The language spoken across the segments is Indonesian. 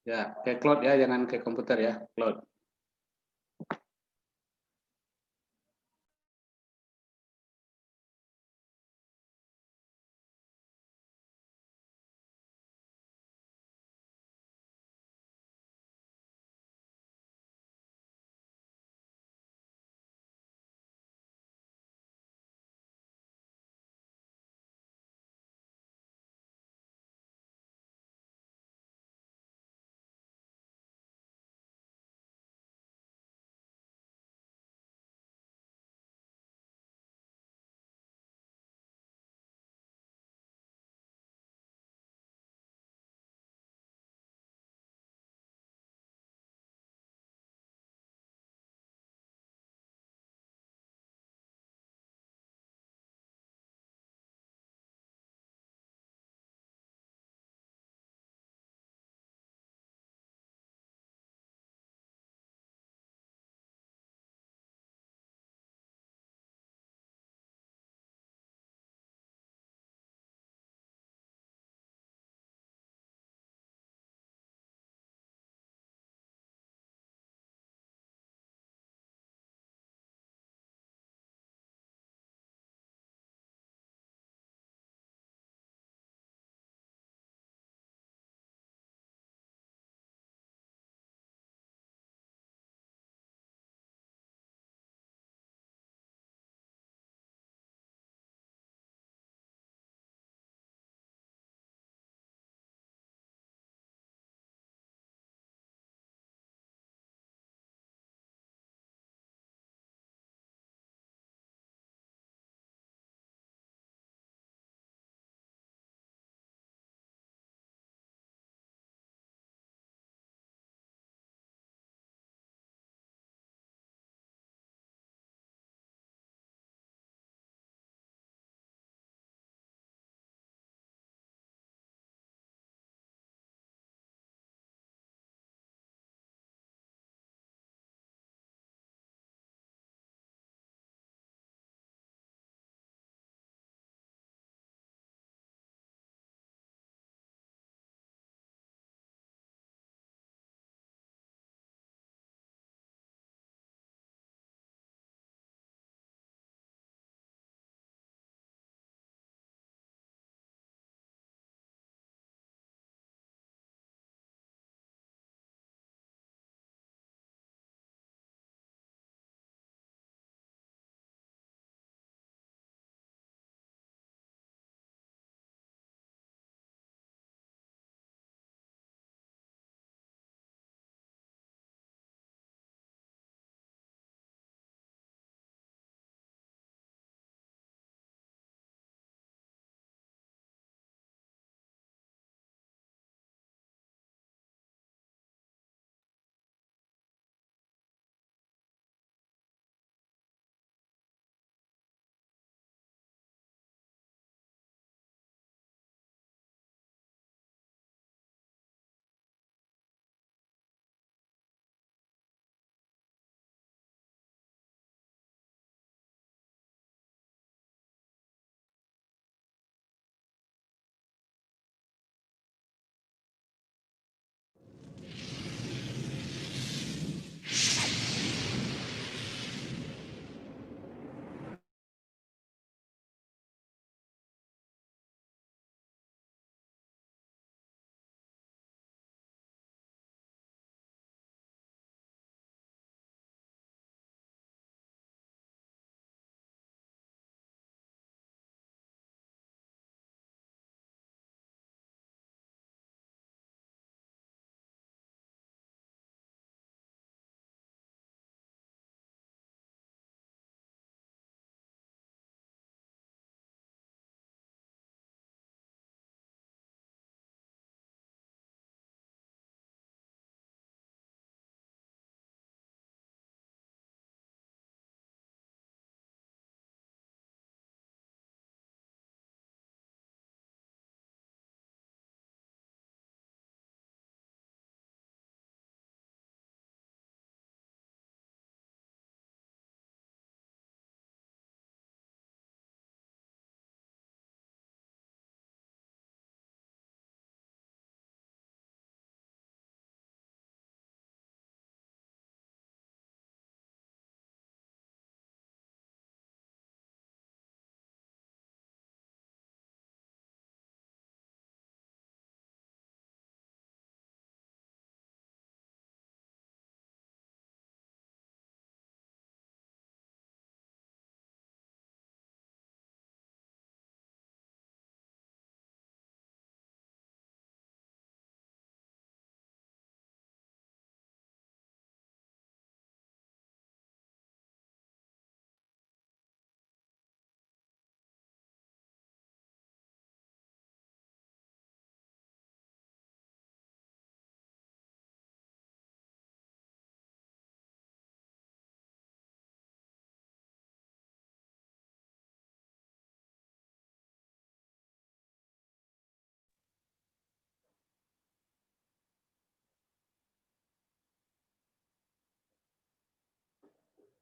Ya, ke cloud ya, jangan ke komputer ya, cloud.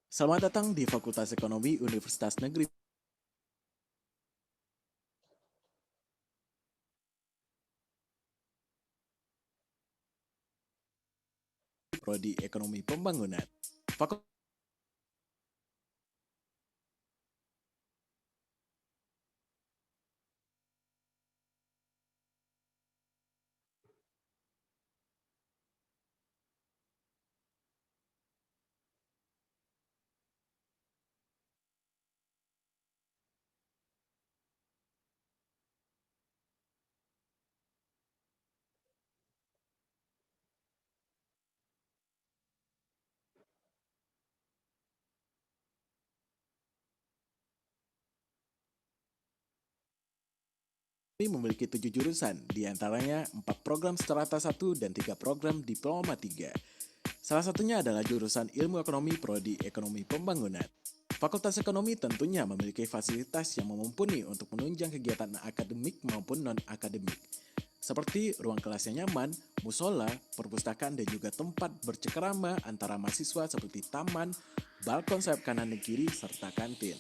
Selamat datang di Fakultas Ekonomi Universitas Negeri Prodi Ekonomi Pembangunan. Fakultas ini memiliki 7 jurusan, diantaranya 4 program strata 1 dan 3 program diploma 3. Salah satunya adalah jurusan Ilmu Ekonomi Prodi Ekonomi Pembangunan. Fakultas Ekonomi tentunya memiliki fasilitas yang mumpuni untuk menunjang kegiatan akademik maupun non-akademik, seperti ruang kelas yang nyaman, musola, perpustakaan, dan juga tempat bercengkerama antara mahasiswa seperti taman, balkon sayap kanan dan kiri, serta kantin.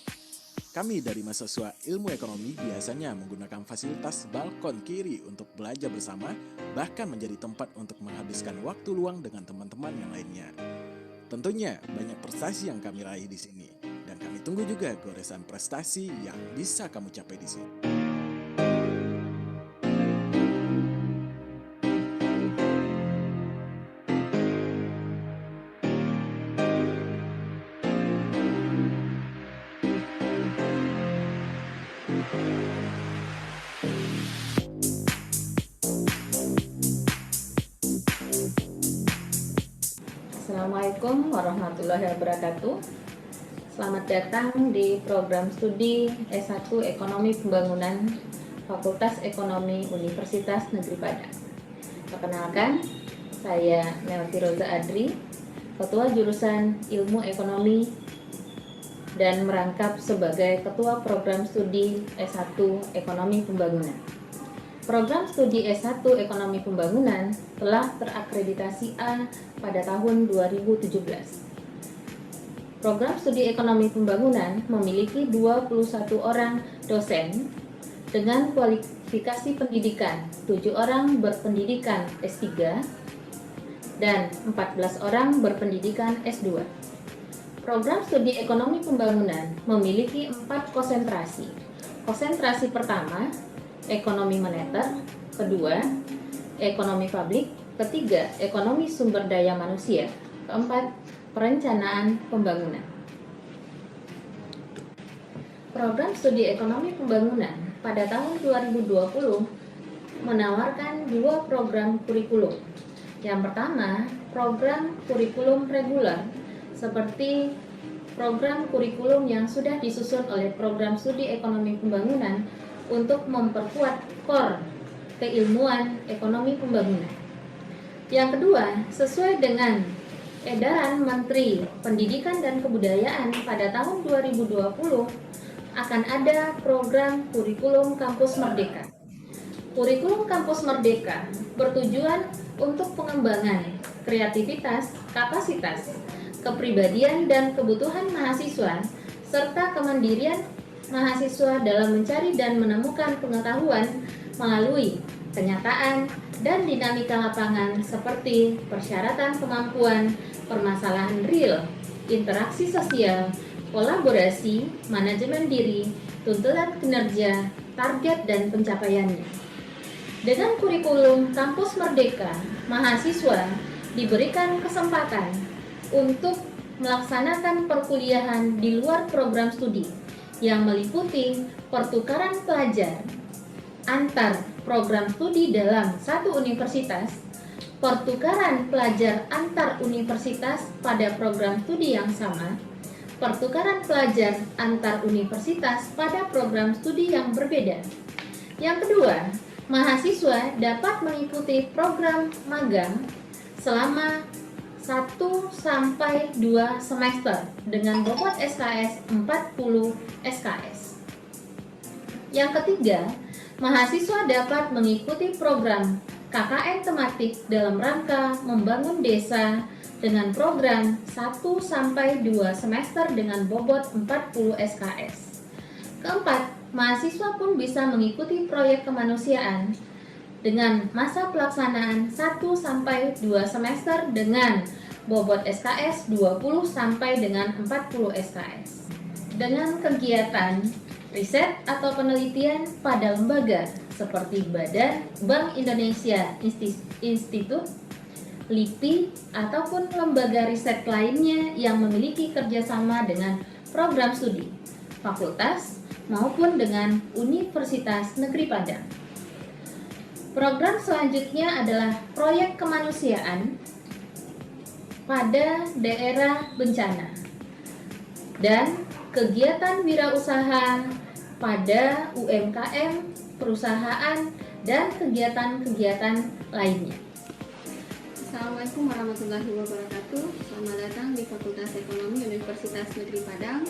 Kami dari mahasiswa ilmu ekonomi biasanya menggunakan fasilitas balkon kiri untuk belajar bersama, bahkan menjadi tempat untuk menghabiskan waktu luang dengan teman-teman yang lainnya. Tentunya banyak prestasi yang kami raih di sini, dan kami tunggu juga goresan prestasi yang bisa kamu capai di sini. Assalamualaikum warahmatullahi wabarakatuh. Selamat datang di program studi S1 Ekonomi Pembangunan Fakultas Ekonomi Universitas Negeri Padang. Perkenalkan, saya Melty Roza Adri, Ketua Jurusan Ilmu Ekonomi dan merangkap sebagai Ketua Program Studi S1 Ekonomi Pembangunan. Program studi S1 Ekonomi Pembangunan telah terakreditasi A pada tahun 2017. Program studi Ekonomi Pembangunan memiliki 21 orang dosen dengan kualifikasi pendidikan, 7 orang berpendidikan S3 dan 14 orang berpendidikan S2. Program studi Ekonomi Pembangunan memiliki 4 konsentrasi. Konsentrasi pertama, ekonomi moneter, kedua, ekonomi publik, ketiga, ekonomi sumber daya manusia, keempat, perencanaan pembangunan. Program studi ekonomi pembangunan pada tahun 2020 menawarkan 2 program kurikulum. Yang pertama, program kurikulum reguler seperti program kurikulum yang sudah disusun oleh program studi ekonomi pembangunan untuk memperkuat core keilmuan ekonomi pembangunan. Yang kedua, sesuai dengan edaran Menteri Pendidikan dan Kebudayaan pada tahun 2020 akan ada program kurikulum Kampus Merdeka. Kurikulum Kampus Merdeka bertujuan untuk pengembangan kreativitas, kapasitas, kepribadian dan kebutuhan mahasiswa serta kemandirian mahasiswa dalam mencari dan menemukan pengetahuan melalui kenyataan dan dinamika lapangan seperti persyaratan kemampuan, permasalahan real, interaksi sosial, kolaborasi, manajemen diri, tuntutan kinerja, target dan pencapaiannya. Dengan kurikulum Kampus Merdeka, mahasiswa diberikan kesempatan untuk melaksanakan perkuliahan di luar program studi yang meliputi pertukaran pelajar antar program studi dalam satu universitas, pertukaran pelajar antar universitas pada program studi yang sama, pertukaran pelajar antar universitas pada program studi yang berbeda. Yang kedua, mahasiswa dapat mengikuti program magang selama 1 sampai 2 semester dengan bobot SKS 40 SKS. Yang ketiga, mahasiswa dapat mengikuti program KKN tematik dalam rangka membangun desa dengan program 1-2 semester dengan bobot 40 SKS. Keempat, mahasiswa pun bisa mengikuti proyek kemanusiaan dengan masa pelaksanaan 1-2 semester dengan bobot SKS 20 sampai dengan 40 SKS. Dengan kegiatan riset atau penelitian pada lembaga seperti Badan, Bank Indonesia, Institut, LIPI, ataupun lembaga riset lainnya yang memiliki kerjasama dengan program studi, fakultas, maupun dengan Universitas Negeri Padang. Program selanjutnya adalah proyek kemanusiaan pada daerah bencana dan kegiatan wirausaha pada UMKM, perusahaan, dan kegiatan-kegiatan lainnya. Assalamualaikum warahmatullahi wabarakatuh. Selamat datang di Fakultas Ekonomi Universitas Negeri Padang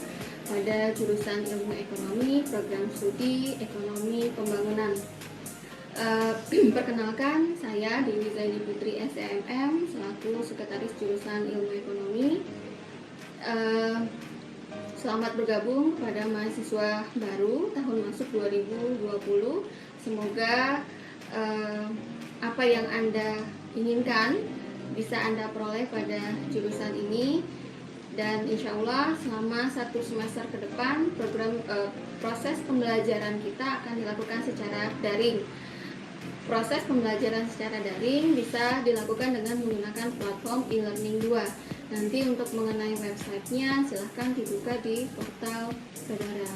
pada jurusan Ilmu Ekonomi, program studi Ekonomi Pembangunan. Perkenalkan, saya Dewi Zaini Putri SEMM selaku Sekretaris Jurusan Ilmu Ekonomi. Selamat bergabung pada mahasiswa baru tahun masuk 2020. Semoga apa yang Anda inginkan bisa Anda peroleh pada jurusan ini, dan insya Allah selama 1 semester ke depan proses pembelajaran kita akan dilakukan secara daring. Proses pembelajaran secara daring bisa dilakukan dengan menggunakan platform e-learning 2. Nanti untuk mengenai websitenya silahkan dibuka di portal saudara.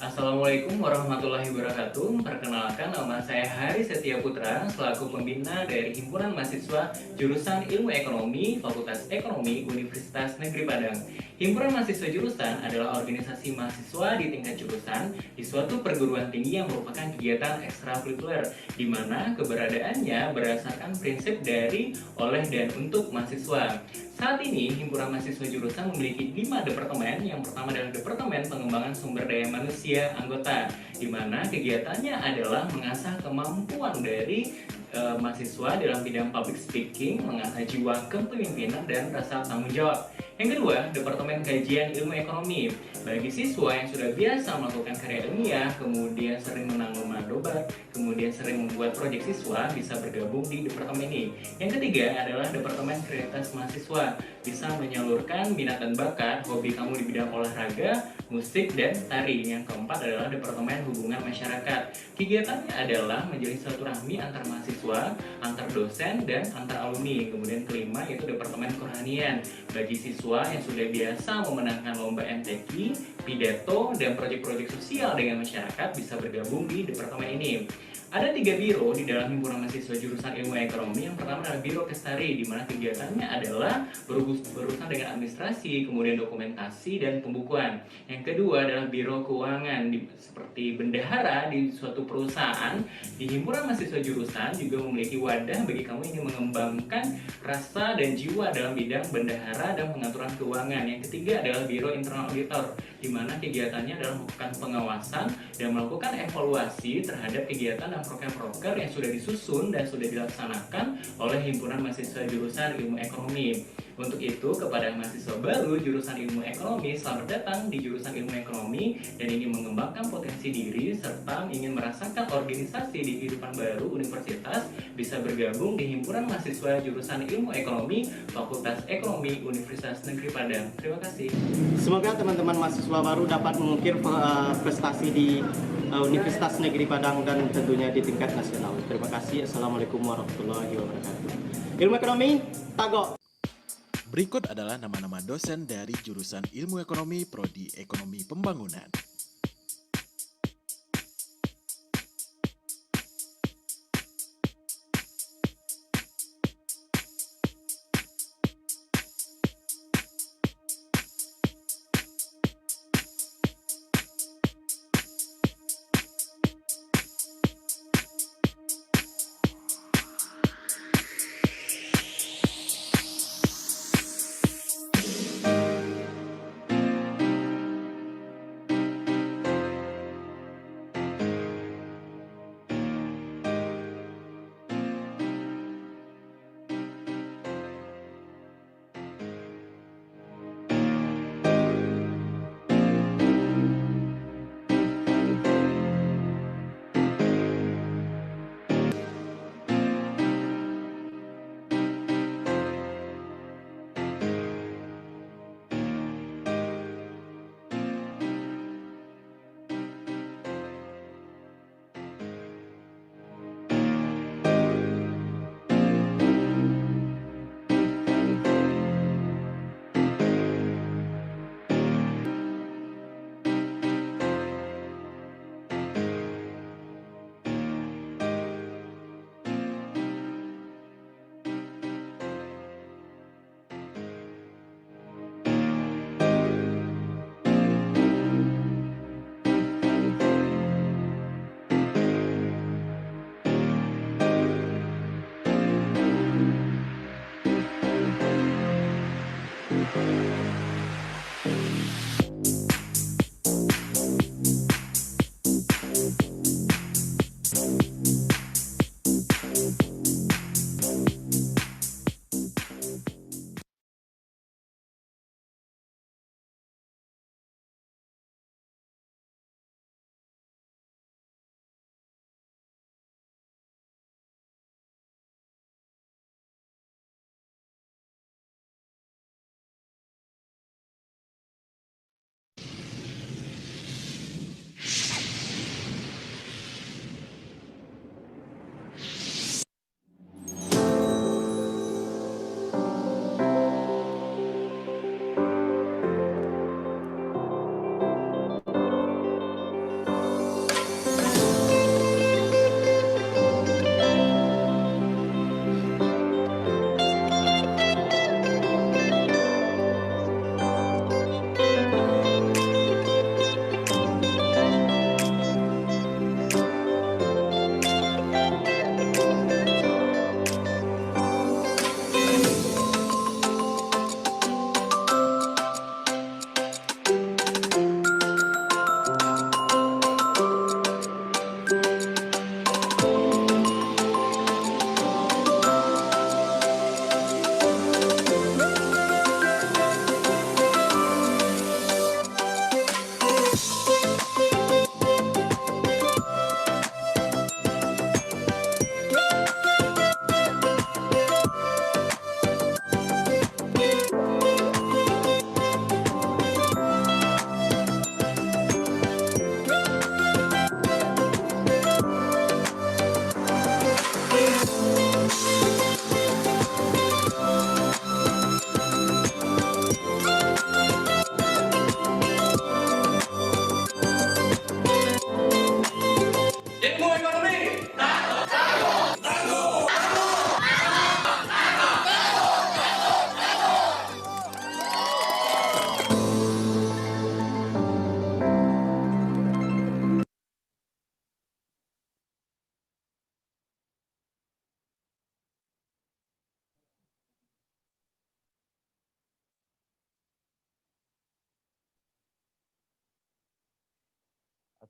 Assalamualaikum warahmatullahi wabarakatuh. Perkenalkan, nama saya Hari Setia Putra selaku pembina dari Himpunan Mahasiswa Jurusan Ilmu Ekonomi Fakultas Ekonomi Universitas Negeri Padang. Himpunan Mahasiswa Jurusan adalah organisasi mahasiswa di tingkat jurusan di suatu perguruan tinggi yang merupakan kegiatan ekstrakurikuler, di mana keberadaannya berdasarkan prinsip dari, oleh, dan untuk mahasiswa. Saat ini, Himpunan Mahasiswa Jurusan memiliki 5 departemen. Yang pertama adalah Departemen Pengembangan Sumber Daya Manusia Anggota, di mana kegiatannya adalah mengasah kemampuan dari mahasiswa dalam bidang public speaking, mengasah jiwa kepemimpinan dan rasa tanggung jawab. Yang kedua, Departemen Kajian Ilmu Ekonomi. Bagi siswa yang sudah biasa melakukan karya ilmiah, kemudian sering menang lomba dobat, kemudian sering membuat proyek siswa, bisa bergabung di departemen ini. Yang ketiga adalah Departemen Kreativitas Mahasiswa. Bisa menyalurkan minat dan bakat hobi kamu di bidang olahraga, musik, dan tari. Yang keempat adalah Departemen Hubungan Masyarakat. Kegiatannya adalah menjalin silaturahmi antar mahasiswa, antar dosen, dan antar alumni. Kemudian kelima yaitu Departemen Kerohanian. Bagi siswa yang sudah biasa memenangkan lomba MTQ, pidato, dan proyek-proyek sosial dengan masyarakat, bisa bergabung di departemen ini. Ada 3 biro di dalam Himpunan Mahasiswa Jurusan Ilmu Ekonomi. Yang pertama adalah Biro Kestari, di mana kegiatannya adalah berurusan dengan administrasi, kemudian dokumentasi, dan pembukuan. Yang kedua adalah Biro Keuangan, seperti bendahara di suatu perusahaan. Di Himpunan Mahasiswa Jurusan juga memiliki wadah bagi kamu yang ingin mengembangkan rasa dan jiwa dalam bidang bendahara dan pengaturan keuangan. Yang ketiga adalah Biro Internal Auditor, di mana kegiatannya adalah melakukan pengawasan dan melakukan evaluasi terhadap kegiatan dan proker-proker yang sudah disusun dan sudah dilaksanakan oleh Himpunan Mahasiswa Jurusan Ilmu Ekonomi. Untuk itu, kepada mahasiswa baru jurusan Ilmu Ekonomi, selamat datang di jurusan Ilmu Ekonomi dan ingin mengembangkan potensi diri serta ingin merasakan organisasi di kehidupan baru universitas, bisa bergabung di Himpunan Mahasiswa Jurusan Ilmu Ekonomi Fakultas Ekonomi Universitas Negeri Padang. Terima kasih. Semoga teman-teman mahasiswa baru dapat mengukir prestasi di Universitas Negeri Padang dan tentunya di tingkat nasional. Terima kasih. Assalamualaikum warahmatullahi wabarakatuh. Ilmu Ekonomi, Tagok. Berikut adalah nama-nama dosen dari jurusan Ilmu Ekonomi Prodi Ekonomi Pembangunan.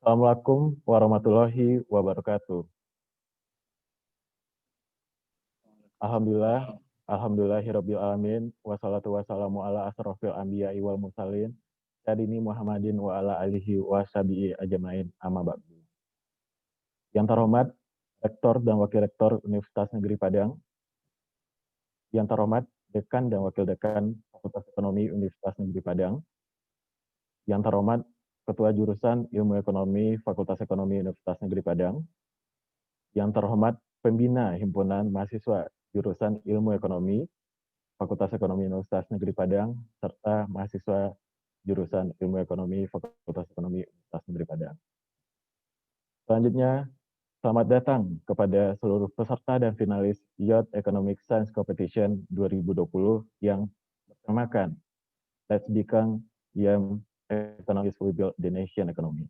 Assalamualaikum warahmatullahi wabarakatuh. Alhamdulillah, alhamdulillahirabbil alamin, wassalatu wassalamu ala asrofil anbiya'i wal mursalin, sayyidina Muhammadin wa ala alihi wa sahbihi ajmain, amma ba'du. Yang terhormat Rektor dan Wakil Rektor Universitas Negeri Padang, yang terhormat Dekan dan Wakil Dekan Fakultas Ekonomi Universitas Negeri Padang, yang terhormat Ketua Jurusan Ilmu Ekonomi Fakultas Ekonomi Universitas Negeri Padang, yang terhormat Pembina Himpunan Mahasiswa Jurusan Ilmu Ekonomi Fakultas Ekonomi Universitas Negeri Padang, serta mahasiswa Jurusan Ilmu Ekonomi Fakultas Ekonomi Universitas Negeri Padang. Selanjutnya, selamat datang kepada seluruh peserta dan finalis Youth Economic Science Competition 2020 yang bertemakan Let's Become Young Economists We Build the Nation Economy.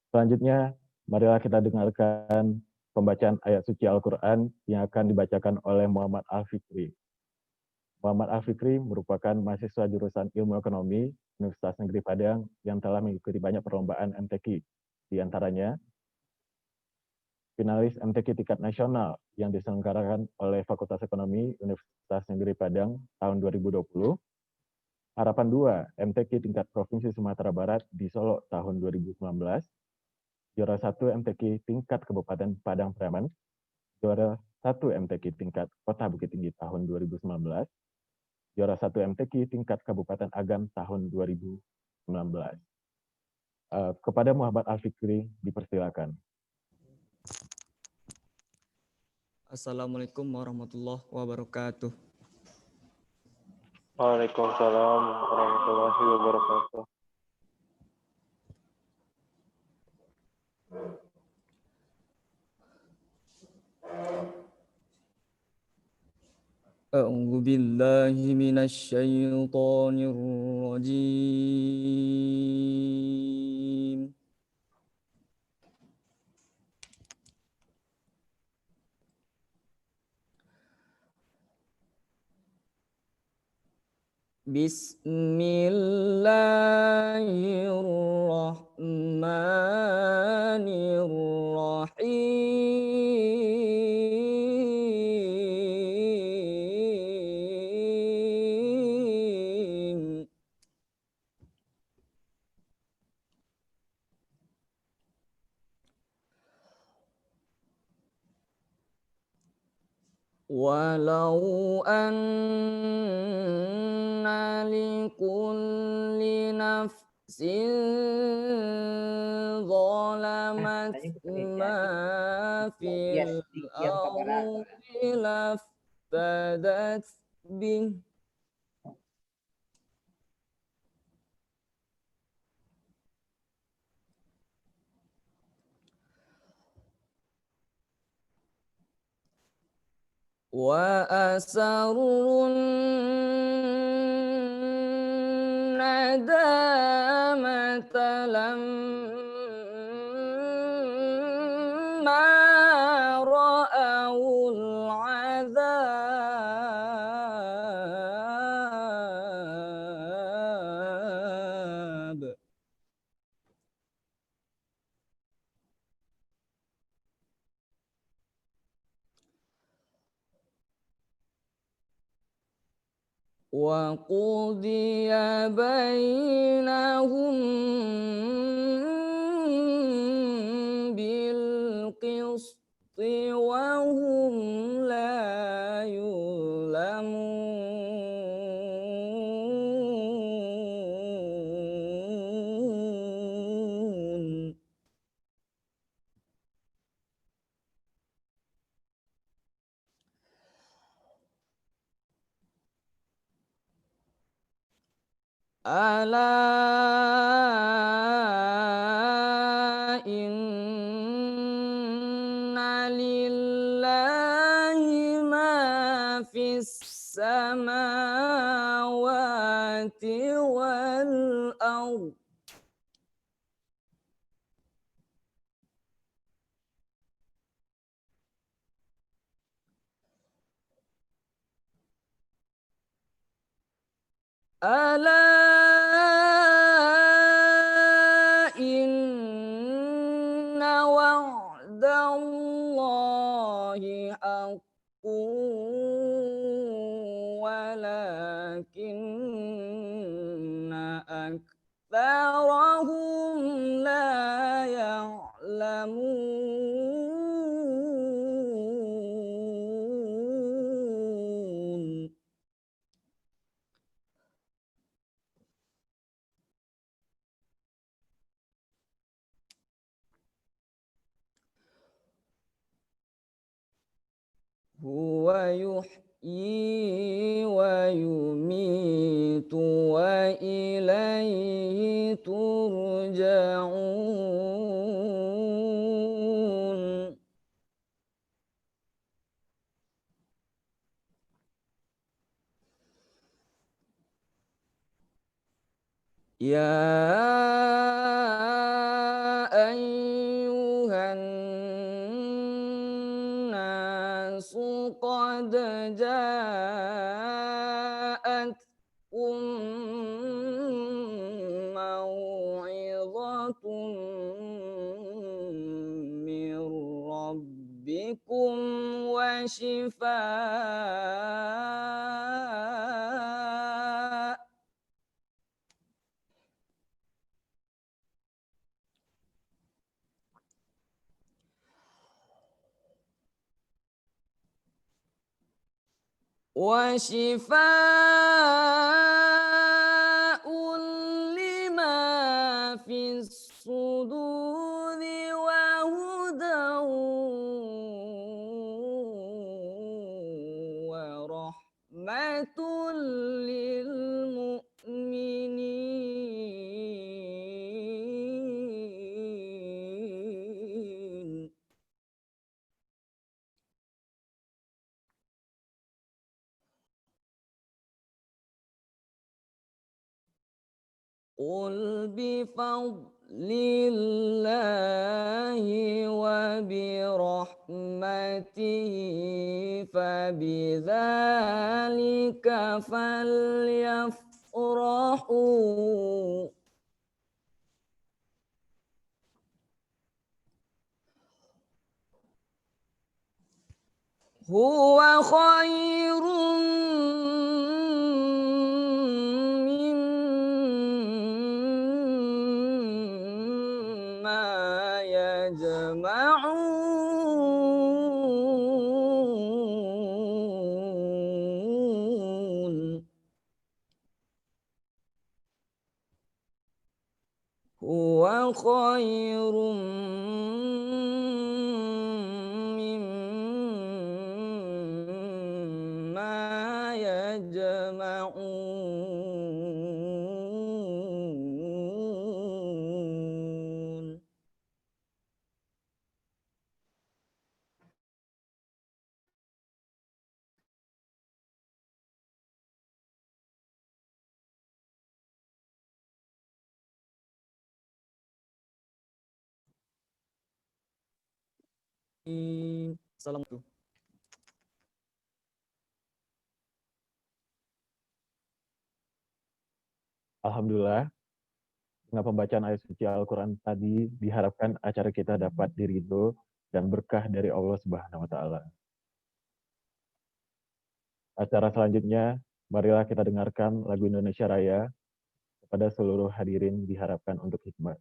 Selanjutnya, marilah kita dengarkan pembacaan ayat suci Al-Quran yang akan dibacakan oleh Muhammad Al-Fikri. Muhammad Al-Fikri merupakan mahasiswa jurusan Ilmu Ekonomi Universitas Negeri Padang yang telah mengikuti banyak perlombaan MTQ, di antaranya finalis MTQ tingkat nasional yang diselenggarakan oleh Fakultas Ekonomi Universitas Negeri Padang tahun 2020, Harapan 2 MTQ tingkat Provinsi Sumatera Barat di Solo tahun 2019, juara 1 MTQ tingkat Kabupaten Padang Pariaman, juara 1 MTQ tingkat Kota Bukit Tinggi tahun 2019, juara 1 MTQ tingkat Kabupaten Agam tahun 2019. Kepada Muhammad Al-Fikri dipersilakan. Assalamualaikum warahmatullahi wabarakatuh. Waalaikumsalam warahmatullahi wabarakatuh. A'udzu billahi minasy syaithanir rajim. Bismillahirrahmanirrahim. Walau anna likulli nafsin zalamat ma fil ardi laftadat bih wa asarrun nadamata lamma ra'awul azab. Wa qudiya bainahum bil qisti wa hum la yuzlamun. Ala inna lillahi ma fis samawati wal ardh. Ala inna Allahi haqqun walakinna aktsarahum la ya'lamun. Huwa yuhyi wa yumitu wa ilaihi turja'un. Ya ayyuhan nasu qad ja'atkum mau'izatun min rabbikum wa shifaa lima fis suduri wa hudan wa rahmatul lil mu'minin. Qul bifadlillahi wa birahmatihi fabidzalika falyafrahu huwa khairum mimma yajma'un. Huwa khairum mimma yajma'un. Assalamualaikum. Alhamdulillah, dengan pembacaan ayat suci Al-Quran tadi, diharapkan acara kita dapat diridho dan berkah dari Allah Subhanahu wa Ta'ala. Acara selanjutnya, marilah kita dengarkan lagu Indonesia Raya. Kepada seluruh hadirin diharapkan untuk hikmat.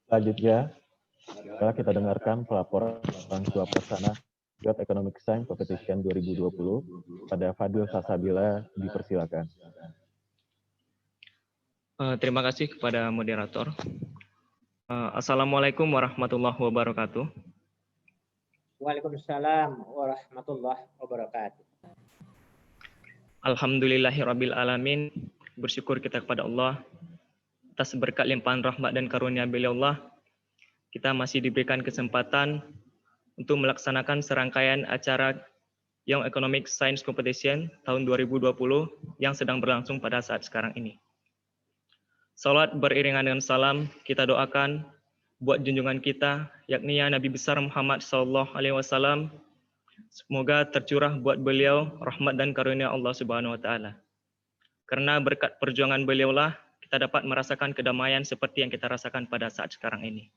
Selanjutnya, setelah kita dengarkan pelaporan Ketua Pelaksana Youth Economic Science Competition 2020 pada Fadil Salsabila, dipersilakan. Terima kasih kepada moderator. Assalamualaikum warahmatullahi wabarakatuh. Waalaikumsalam warahmatullahi wabarakatuh. Alhamdulillahirabbil alamin. Bersyukur kita kepada Allah atas berkat limpahan rahmat dan karunia beliau Allah. Kita masih diberikan kesempatan untuk melaksanakan serangkaian acara Young Economic Science Competition tahun 2020 yang sedang berlangsung pada saat sekarang ini. Salat beriringan dengan salam kita doakan buat junjungan kita, yakni Nabi besar Muhammad SAW. Semoga tercurah buat beliau rahmat dan karunia Allah Subhanahu wa taala. Karena berkat perjuangan beliaulah kita dapat merasakan kedamaian seperti yang kita rasakan pada saat sekarang ini.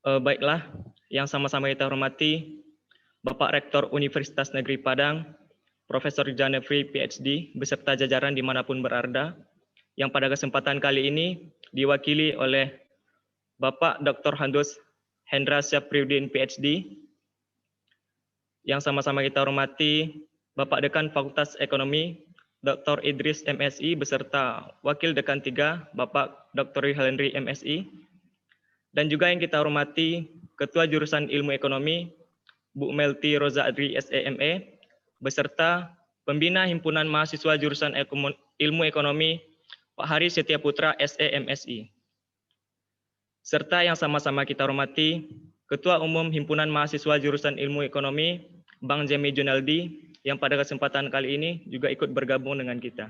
Baiklah, yang sama-sama kita hormati Bapak Rektor Universitas Negeri Padang, Profesor Janefri PhD, beserta jajaran dimanapun berada, yang pada kesempatan kali ini diwakili oleh Bapak Dr. Handus Hendra Syafriuddin PhD, yang sama-sama kita hormati Bapak Dekan Fakultas Ekonomi, Dr. Idris MSI, beserta Wakil Dekan 3, Bapak Dr. Henry MSI, dan juga yang kita hormati Ketua Jurusan Ilmu Ekonomi, Bu Melty Roza Adri SEME, beserta Pembina Himpunan Mahasiswa Jurusan Ilmu Ekonomi, Pak Hari Setia Putra SEMSI. Serta yang sama-sama kita hormati Ketua Umum Himpunan Mahasiswa Jurusan Ilmu Ekonomi, Bang Jemi Junaldi, yang pada kesempatan kali ini juga ikut bergabung dengan kita.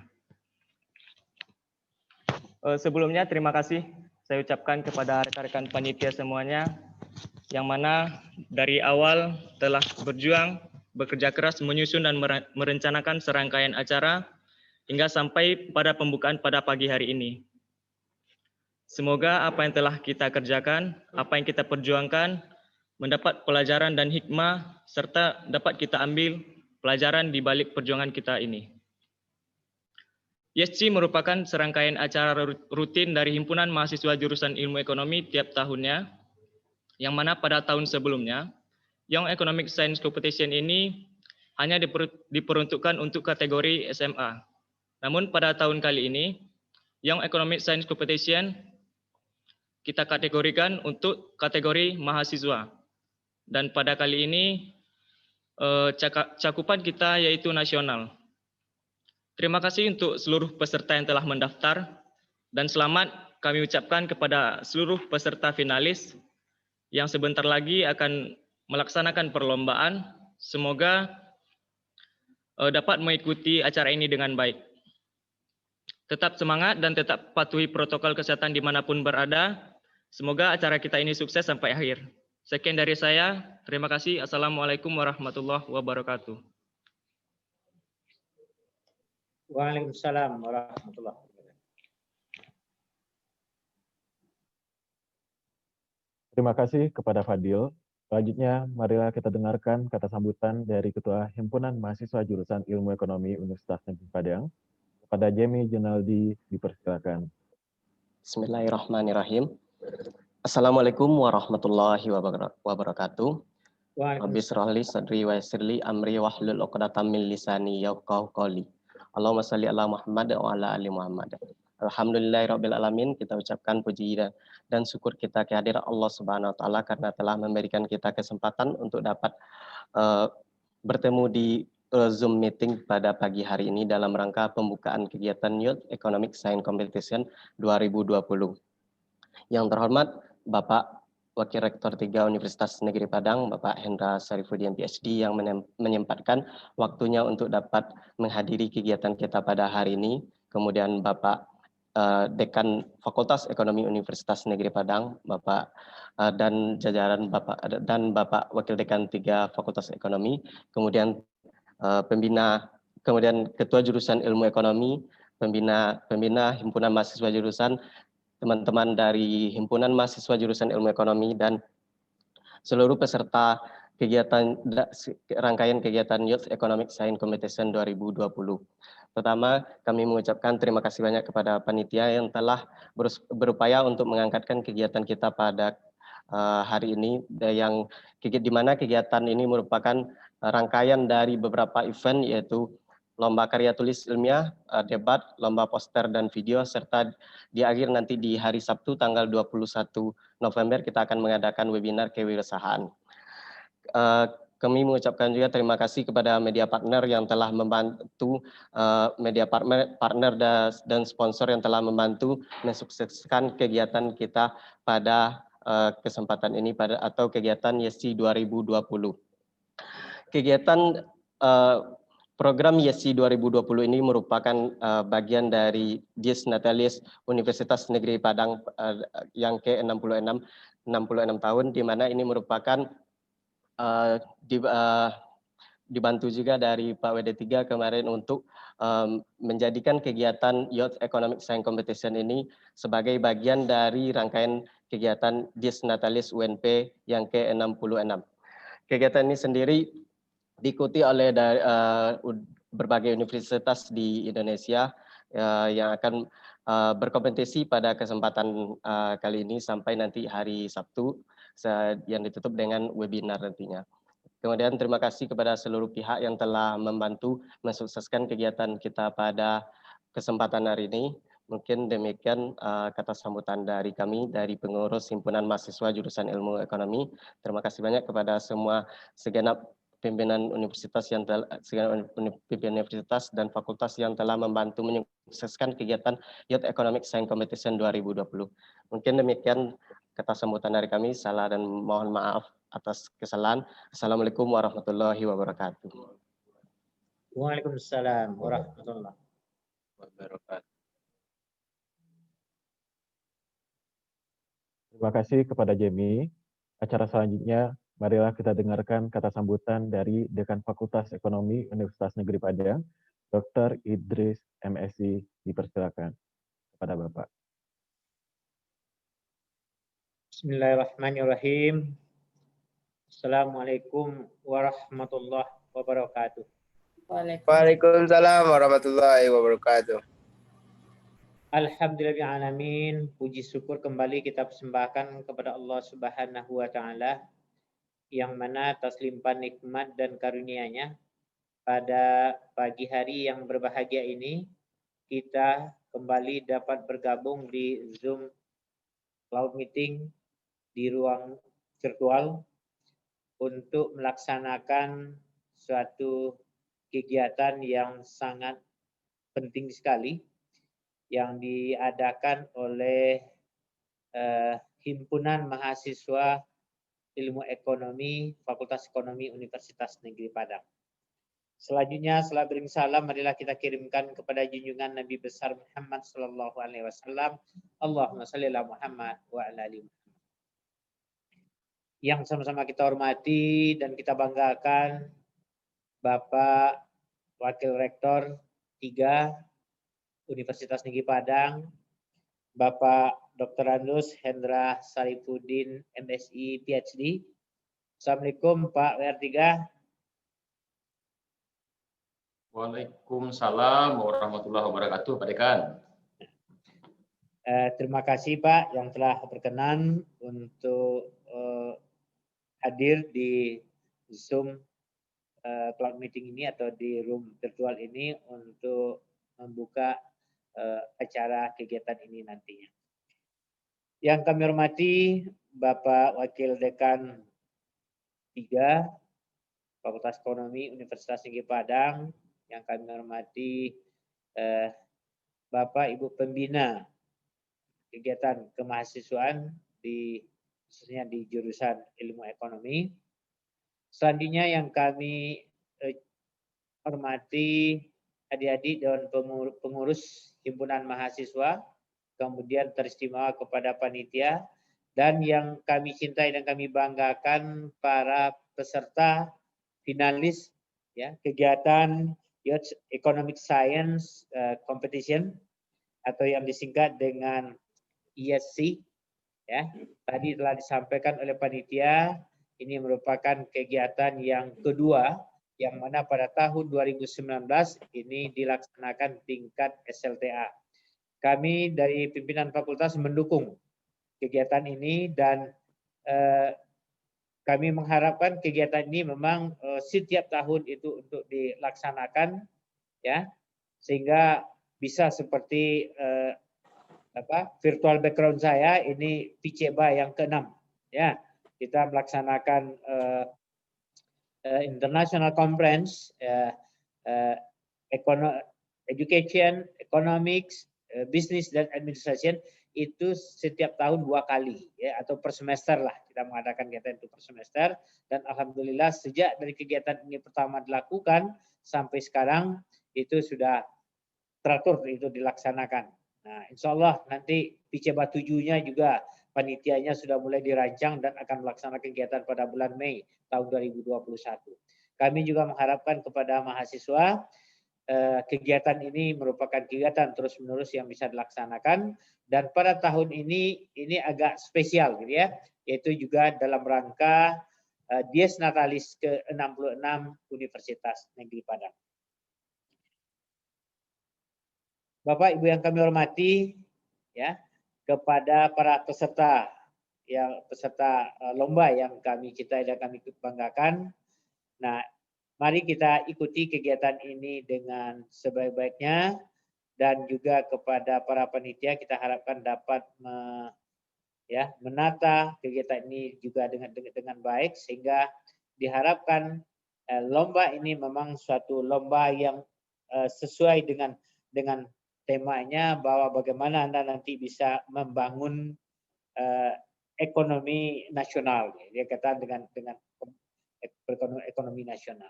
Sebelumnya terima kasih saya ucapkan kepada rekan-rekan panitia semuanya, yang mana dari awal telah berjuang, bekerja keras menyusun dan merencanakan serangkaian acara hingga sampai pada pembukaan pada pagi hari ini. Semoga apa yang telah kita kerjakan, apa yang kita perjuangkan, mendapat pelajaran dan hikmah, serta dapat kita ambil pelajaran di balik perjuangan kita ini. YESC merupakan serangkaian acara rutin dari Himpunan Mahasiswa Jurusan Ilmu Ekonomi tiap tahunnya, yang mana pada tahun sebelumnya, Young Economic Science Competition ini hanya diperuntukkan untuk kategori SMA. Namun pada tahun kali ini, Young Economic Science Competition kita kategorikan untuk kategori mahasiswa. Dan pada kali ini, cakupan kita yaitu nasional. Terima kasih untuk seluruh peserta yang telah mendaftar, dan selamat kami ucapkan kepada seluruh peserta finalis yang sebentar lagi akan melaksanakan perlombaan. Semoga dapat mengikuti acara ini dengan baik. Tetap semangat dan tetap patuhi protokol kesehatan dimanapun berada. Semoga acara kita ini sukses sampai akhir. Sekian dari saya. Terima kasih. Assalamualaikum warahmatullahi wabarakatuh. Waalaikumsalam warahmatullahi wabarakatuh. Terima kasih kepada Fadil. Selanjutnya, marilah kita dengarkan kata sambutan dari Ketua Himpunan Mahasiswa Jurusan Ilmu Ekonomi Universitas Negeri Padang. Kepada Jemi Junaldi, dipersilakan. Bismillahirrahmanirrahim. Assalamualaikum warahmatullahi wabarakatuh. Rabbi shrah li sadri wa yassir li amri wahlul 'uqdatam min lisani yafqahu qawli. Allahumma shalli ala Muhammad wa ala ali Muhammad. Alhamdulillahirabbil alamin. Kita ucapkan puji dan syukur kita kehadirat Allah Subhanahu wa taala karena telah memberikan kita kesempatan untuk dapat bertemu di Zoom meeting pada pagi hari ini dalam rangka pembukaan kegiatan Youth Economic Science Competition 2020. Yang terhormat Bapak Wakil Rektor 3 Universitas Negeri Padang, Bapak Hendra Syafriuddin PhD, yang menyempatkan waktunya untuk dapat menghadiri kegiatan kita pada hari ini. Kemudian Bapak Dekan Fakultas Ekonomi Universitas Negeri Padang, Bapak dan jajaran Bapak Wakil Dekan 3 Fakultas Ekonomi, kemudian kemudian Ketua Jurusan Ilmu Ekonomi, pembina Himpunan Mahasiswa Jurusan, teman-teman dari Himpunan Mahasiswa Jurusan Ilmu Ekonomi, dan seluruh peserta kegiatan rangkaian kegiatan Youth Economic Science Competition 2020. Pertama, kami mengucapkan terima kasih banyak kepada panitia yang telah berupaya untuk mengangkatkan kegiatan kita pada hari ini, di mana kegiatan ini merupakan rangkaian dari beberapa event, yaitu lomba karya tulis ilmiah, debat, lomba poster dan video, serta di akhir nanti di hari Sabtu tanggal 21 November kita akan mengadakan webinar kewirausahaan. Kami mengucapkan juga terima kasih kepada media partner yang telah membantu, media partner dan sponsor yang telah membantu mensukseskan kegiatan kita pada kesempatan ini atau kegiatan YESI 2020. Kegiatan program YESI 2020 ini merupakan bagian dari Dies Natalis Universitas Negeri Padang yang ke-66 tahun, di mana ini merupakan dibantu juga dari Pak WD3 kemarin untuk menjadikan kegiatan Youth Economic Science Competition ini sebagai bagian dari rangkaian kegiatan Dies Natalis UNP yang ke-66. Kegiatan ini sendiri diikuti oleh berbagai universitas di Indonesia yang akan berkompetisi pada kesempatan kali ini sampai nanti hari Sabtu yang ditutup dengan webinar nantinya. Kemudian terima kasih kepada seluruh pihak yang telah membantu mensukseskan kegiatan kita pada kesempatan hari ini. Mungkin demikian kata sambutan dari kami, dari pengurus Himpunan Mahasiswa Jurusan Ilmu Ekonomi. Terima kasih banyak kepada segenap pimpinan universitas dan fakultas yang telah membantu menyukseskan kegiatan Youth Economic Science Competition 2020. Mungkin demikian kata sambutan dari kami. Salah dan mohon maaf atas kesalahan. Assalamualaikum warahmatullahi wabarakatuh. Waalaikumsalam warahmatullahi Wabarakatuh. Terima kasih kepada Jemi. Acara selanjutnya, marilah kita dengarkan kata sambutan dari Dekan Fakultas Ekonomi Universitas Negeri Padang, Dr. Idris MSI. Dipersilakan kepada Bapak. Bismillahirrahmanirrahim. Assalamualaikum warahmatullahi wabarakatuh. Waalaikumsalam warahmatullahi wabarakatuh. Alhamdulillahirrahmanirrahim. Puji syukur kembali kita persembahkan kepada Allah Subhanahu wa Ta'ala, yang mana atas limpahan nikmat dan karunia-Nya pada pagi hari yang berbahagia ini kita kembali dapat bergabung di Zoom Cloud Meeting di ruang virtual untuk melaksanakan suatu kegiatan yang sangat penting sekali yang diadakan oleh Himpunan Mahasiswa Ilmu Ekonomi Fakultas Ekonomi Universitas Negeri Padang. Selanjutnya, setelah beriring salam, marilah kita kirimkan kepada junjungan Nabi besar Muhammad Sallallahu Alaihi Wasallam. Allahumma shalli ala Muhammad wa ala ali Muhammad. Yang sama-sama kita hormati dan kita banggakan Bapak Wakil Rektor 3 Universitas Negeri Padang, Bapak Dr. Andus Hendra Sarifuddin MSI PhD. Assalamualaikum Pak WR3. Waalaikumsalam warahmatullahi wabarakatuh, Pak Dekan. Terima kasih Pak yang telah berkenan untuk hadir di Zoom Cloud Meeting ini atau di room virtual ini untuk membuka acara kegiatan ini nantinya. Yang kami hormati Bapak Wakil Dekan 3 Fakultas Ekonomi Universitas Negeri Padang, yang kami hormati Bapak Ibu Pembina kegiatan kemahasiswaan khususnya di jurusan Ilmu Ekonomi. Selanjutnya yang kami hormati adik-adik dan pengurus himpunan mahasiswa, kemudian teristimewa kepada panitia, dan yang kami cintai dan kami banggakan para peserta finalis ya kegiatan Youth Economic Science Competition atau yang disingkat dengan YESI. Ya, tadi telah disampaikan oleh panitia, ini merupakan kegiatan yang kedua yang mana pada tahun 2019 ini dilaksanakan tingkat SLTA. Kami dari pimpinan fakultas mendukung kegiatan ini dan kami mengharapkan kegiatan ini memang setiap tahun itu untuk dilaksanakan, ya, sehingga bisa seperti virtual background saya ini PCBA yang ke-6, ya. Kita melaksanakan international conference, education, economics, business dan administration itu setiap tahun 2 kali, ya, atau per semester lah kita mengadakan kegiatan itu per semester. Dan alhamdulillah sejak dari kegiatan ini pertama dilakukan sampai sekarang itu sudah teratur itu dilaksanakan. Nah, insya Allah nanti PCBA 7-nya juga panitianya sudah mulai dirancang dan akan melaksanakan kegiatan pada bulan Mei tahun 2021. Kami juga mengharapkan kepada mahasiswa kegiatan ini merupakan kegiatan terus-menerus yang bisa dilaksanakan, dan pada tahun ini agak spesial gitu ya, yaitu juga dalam rangka Dies Natalis ke-66 Universitas Negeri Padang. Bapak Ibu yang kami hormati, ya, kepada para peserta lomba yang kami cintai dan kami banggakan. Nah, mari kita ikuti kegiatan ini dengan sebaik-baiknya, dan juga kepada para panitia kita harapkan dapat menata kegiatan ini juga dengan baik, sehingga diharapkan lomba ini memang suatu lomba yang sesuai dengan temanya, bahwa bagaimana Anda nanti bisa membangun ekonomi nasional, dia kata dengan ekonomi nasional.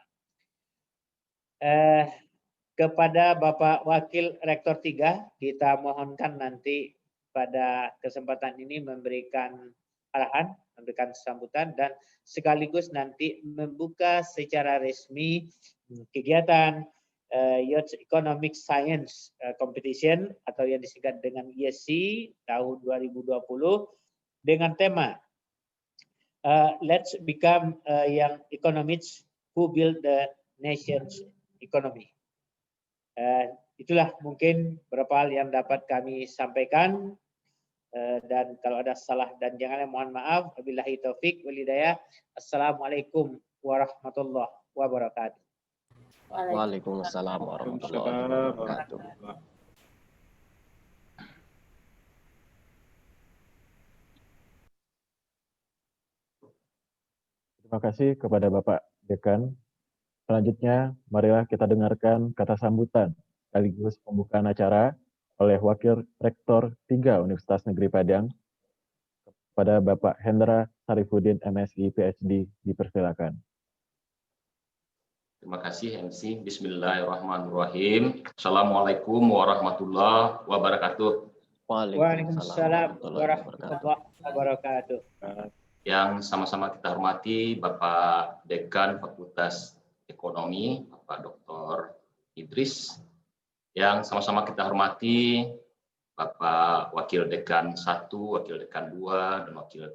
Kepada Bapak Wakil Rektor 3, kita mohonkan nanti pada kesempatan ini memberikan arahan, memberikan sambutan, dan sekaligus nanti membuka secara resmi kegiatan Youth Economic Science Competition atau yang disingkat dengan ESC tahun 2020 dengan tema Let's Become Young Economists Who Build the Nation's Economy. Itulah mungkin beberapa hal yang dapat kami sampaikan, dan kalau ada salah dan jangan mohon maaf. Wabillahi taufik wal hidayah. Assalamualaikum warahmatullahi wabarakatuh. Waalaikumsalam warahmatullahi wabarakatuh. Terima kasih kepada Bapak Dekan. Selanjutnya, marilah kita dengarkan kata sambutan sekaligus pembukaan acara oleh Wakil Rektor 3 Universitas Negeri Padang kepada Bapak Hendra Sarifuddin MSI PhD. Dipersilakan. Terima kasih MC. Bismillahirrahmanirrahim. Assalamualaikum warahmatullahi wabarakatuh. Waalaikumsalam warahmatullahi wabarakatuh. Yang sama-sama kita hormati Bapak Dekan Fakultas Ekonomi, Bapak Dr. Idris. Yang sama-sama kita hormati Bapak Wakil Dekan 1, Wakil Dekan 2, dan Wakil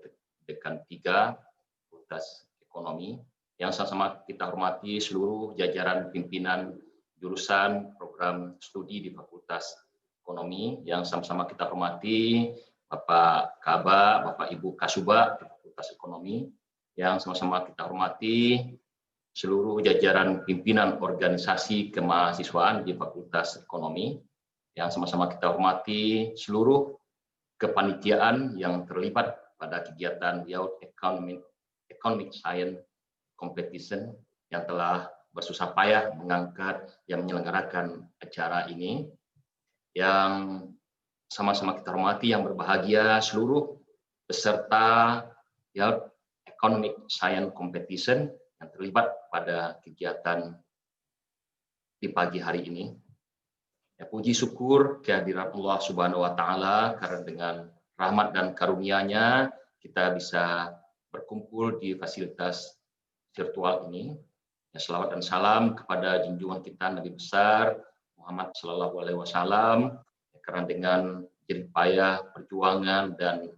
Dekan 3 Fakultas Ekonomi. Yang sama-sama kita hormati seluruh jajaran pimpinan jurusan program studi di Fakultas Ekonomi. Yang sama-sama kita hormati Bapak Kaba, Bapak Ibu Kasuba di Fakultas Ekonomi. Yang sama-sama kita hormati seluruh jajaran pimpinan organisasi kemahasiswaan di Fakultas Ekonomi. Yang sama-sama kita hormati seluruh kepanitiaan yang terlibat pada kegiatan Youth Economic Science Competition yang telah bersusah payah mengangkat yang menyelenggarakan acara ini. Yang sama-sama kita hormati yang berbahagia seluruh peserta Youth Economic Science Competition yang terlibat pada kegiatan di pagi hari ini. Ya, puji syukur kehadiran Allah Subhanahu wa Ta'ala, karena dengan rahmat dan karunia-Nya kita bisa berkumpul di fasilitas virtual ini. Ya, selawat dan salam kepada junjungan kita Nabi besar Muhammad Sallallahu Alaihi Wasallam, ya, karena dengan jerih payah perjuangan dan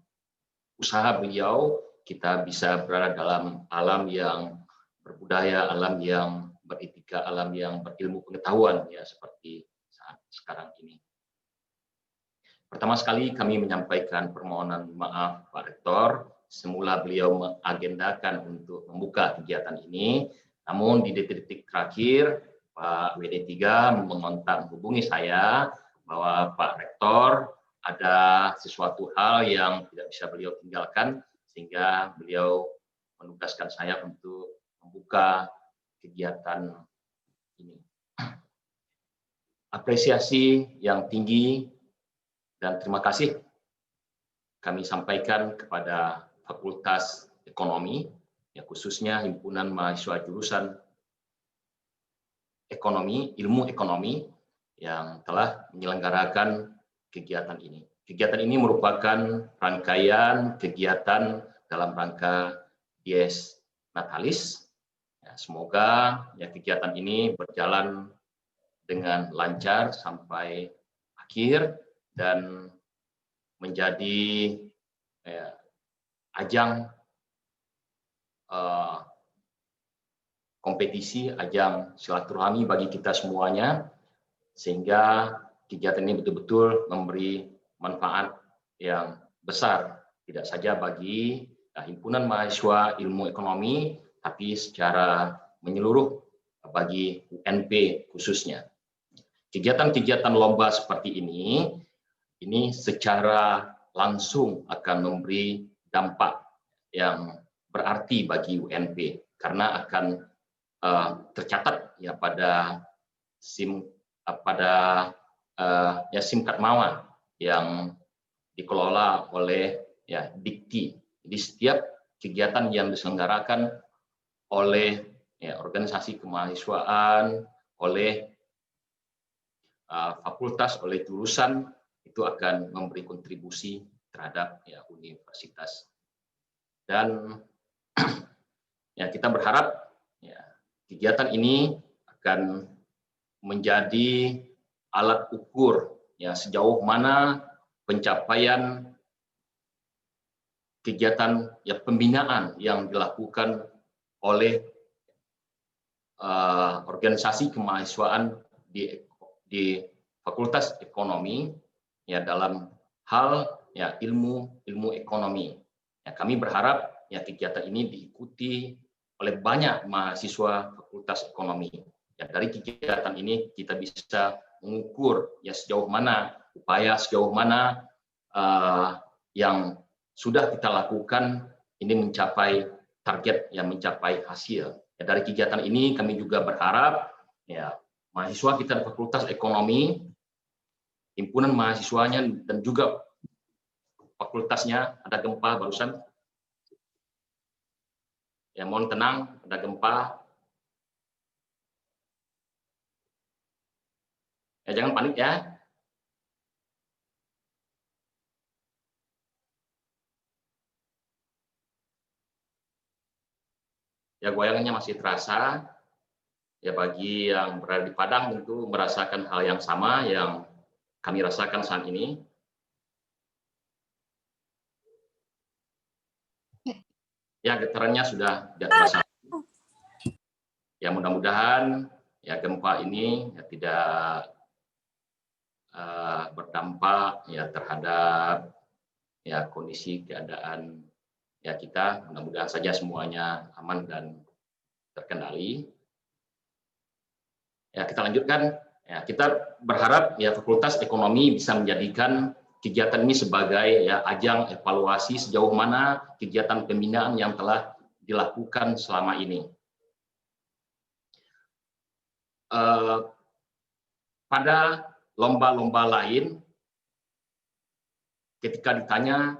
usaha beliau kita bisa berada dalam alam yang berbudaya, alam yang beretika alam yang berilmu pengetahuan ya seperti saat sekarang ini. Pertama sekali kami menyampaikan permohonan maaf Pak Rektor. Semula beliau mengagendakan untuk membuka kegiatan ini, namun di detik-detik terakhir Pak WD3 menghubungi saya bahwa Pak Rektor ada sesuatu hal yang tidak bisa beliau tinggalkan, sehingga beliau menugaskan saya untuk membuka kegiatan ini. Apresiasi yang tinggi dan terima kasih kami sampaikan kepada Fakultas Ekonomi, ya khususnya Himpunan Mahasiswa Jurusan Ekonomi, Ilmu Ekonomi yang telah menyelenggarakan kegiatan ini. Kegiatan ini merupakan rangkaian kegiatan dalam rangka Dies Natalis. Ya, semoga ya kegiatan ini berjalan dengan lancar sampai akhir dan menjadi ajang kompetisi, ajang silaturahmi bagi kita semuanya, sehingga kegiatan ini betul-betul memberi manfaat yang besar, tidak saja bagi Himpunan Mahasiswa Ilmu Ekonomi, tapi secara menyeluruh bagi UNP khususnya. Kegiatan-kegiatan lomba seperti ini secara langsung akan memberi dampak yang berarti bagi UNP karena akan tercatat ya pada SIM Katmawa yang dikelola oleh ya Dikti. Jadi setiap kegiatan yang diselenggarakan oleh ya, organisasi kemahasiswaan, oleh fakultas, oleh jurusan itu akan memberi kontribusi terhadap ya, universitas. Dan ya kita berharap ya, kegiatan ini akan menjadi alat ukur ya sejauh mana pencapaian kegiatan ya pembinaan yang dilakukan oleh organisasi kemahasiswaan di Fakultas Ekonomi ya dalam hal ya ilmu ekonomi. Ya, kami berharap ya kegiatan ini diikuti oleh banyak mahasiswa Fakultas Ekonomi. Ya, dari kegiatan ini kita bisa mengukur ya sejauh mana upaya, sejauh mana yang sudah kita lakukan ini mencapai target yang mencapai hasil. Ya, dari kegiatan ini kami juga berharap ya mahasiswa kita di Fakultas Ekonomi, himpunan mahasiswanya dan juga fakultasnya ada gempa barusan. Ya mohon tenang, ada gempa. Ya jangan panik ya. Ya goyangannya masih terasa. Ya bagi yang berada di Padang tentu merasakan hal yang sama yang kami rasakan saat ini. Ya getarannya sudah tidak terasa. Ya mudah-mudahan ya gempa ini ya tidak berdampak ya terhadap ya kondisi keadaan ya kita. Mudah-mudahan saja semuanya aman dan terkendali. Ya kita lanjutkan. Ya kita berharap ya Fakultas Ekonomi bisa menjadikan kegiatan ini sebagai ya ajang evaluasi sejauh mana kegiatan pembinaan yang telah dilakukan selama ini. Pada lomba-lomba lain, ketika ditanya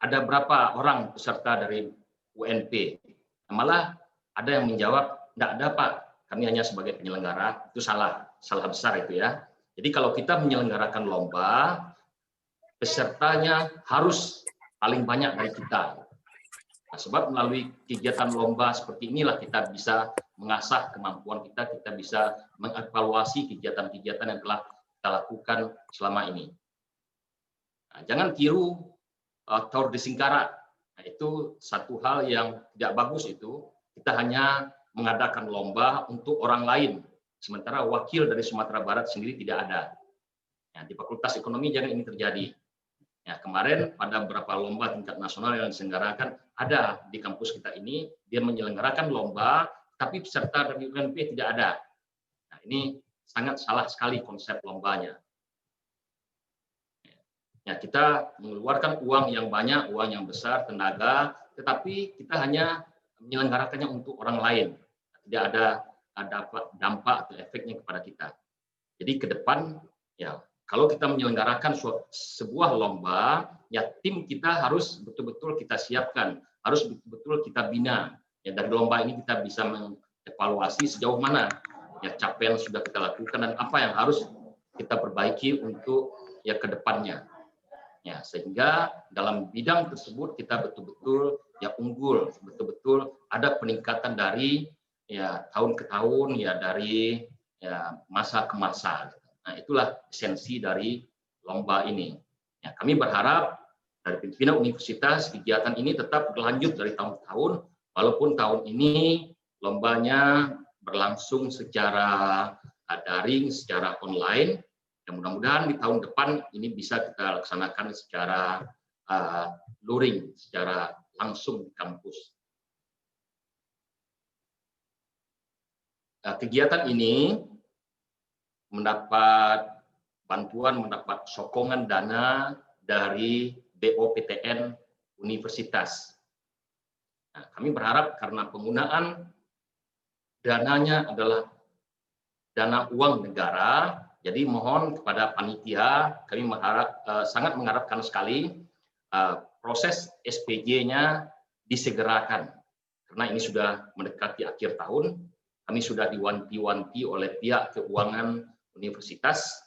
ada berapa orang peserta dari UNP, malah ada yang menjawab tidak ada Pak, kami hanya sebagai penyelenggara. Itu salah besar itu ya. Jadi kalau kita menyelenggarakan lomba, pesertanya harus paling banyak dari kita. Nah, sebab melalui kegiatan lomba seperti inilah kita bisa mengasah kemampuan kita, kita bisa mengevaluasi kegiatan-kegiatan yang telah kita lakukan selama ini. Nah, jangan tiru Tour de Singkarak. Nah, itu satu hal yang tidak bagus itu. Kita hanya mengadakan lomba untuk orang lain, sementara wakil dari Sumatera Barat sendiri tidak ada. Ya, di Fakultas Ekonomi jangan ini terjadi. Ya, kemarin pada beberapa lomba tingkat nasional yang diselenggarakan ada di kampus kita ini, dia menyelenggarakan lomba, tapi peserta dari UNP tidak ada. Nah, ini sangat salah sekali konsep lombanya. Ya, kita mengeluarkan uang yang banyak, uang yang besar, tenaga, tetapi kita hanya menyelenggarakannya untuk orang lain. Tidak ada dampak atau efeknya kepada kita. Jadi ke depan, ya kalau kita menyelenggarakan sebuah lomba, ya tim kita harus betul-betul kita siapkan, harus betul-betul kita bina. Ya, dari lomba ini kita bisa mengevaluasi sejauh mana ya capaian sudah kita lakukan dan apa yang harus kita perbaiki untuk ya ke depannya. Ya, sehingga dalam bidang tersebut kita betul-betul ya unggul, betul-betul ada peningkatan dari ya tahun ke tahun, ya dari ya masa ke masa. Nah, itulah esensi dari lomba ini. Ya, kami berharap dari pimpinan universitas kegiatan ini tetap berlanjut dari tahun ke tahun, walaupun tahun ini lombanya berlangsung secara daring, secara online. Dan mudah-mudahan di tahun depan ini bisa kita laksanakan secara luring, secara langsung di kampus. Kegiatan ini mendapat bantuan, mendapat sokongan dana dari BOPTN Universitas. Nah, kami berharap karena penggunaan dananya adalah dana uang negara, jadi mohon kepada panitia, kami sangat mengharapkan sekali proses SPJ-nya disegerakan. Karena ini sudah mendekati akhir tahun, kami sudah diwanti-wanti oleh pihak keuangan universitas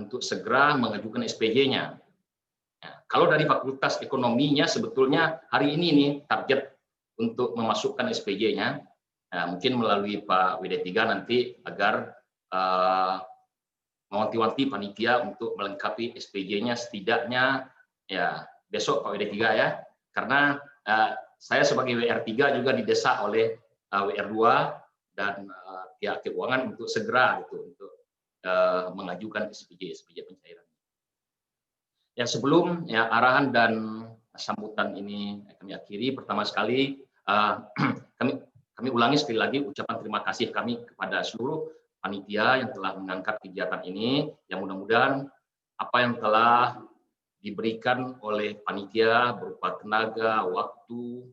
untuk segera mengajukan SPJ-nya. Kalau dari Fakultas Ekonominya sebetulnya hari ini nih target untuk memasukkan SPJ-nya, mungkin melalui Pak WD3 nanti agar mewanti-wanti panitia untuk melengkapi SPJ-nya setidaknya ya besok Pak WD3 ya, karena saya sebagai WR3 juga didesak oleh WR2 dan pihak keuangan untuk segera untuk mengajukan SPJ pencairan. Ya, sebelum ya arahan dan sambutan ini kami akhiri, pertama sekali kami ulangi sekali lagi ucapan terima kasih kami kepada seluruh panitia yang telah mengangkat kegiatan ini, yang mudah-mudahan apa yang telah diberikan oleh panitia berupa tenaga, waktu,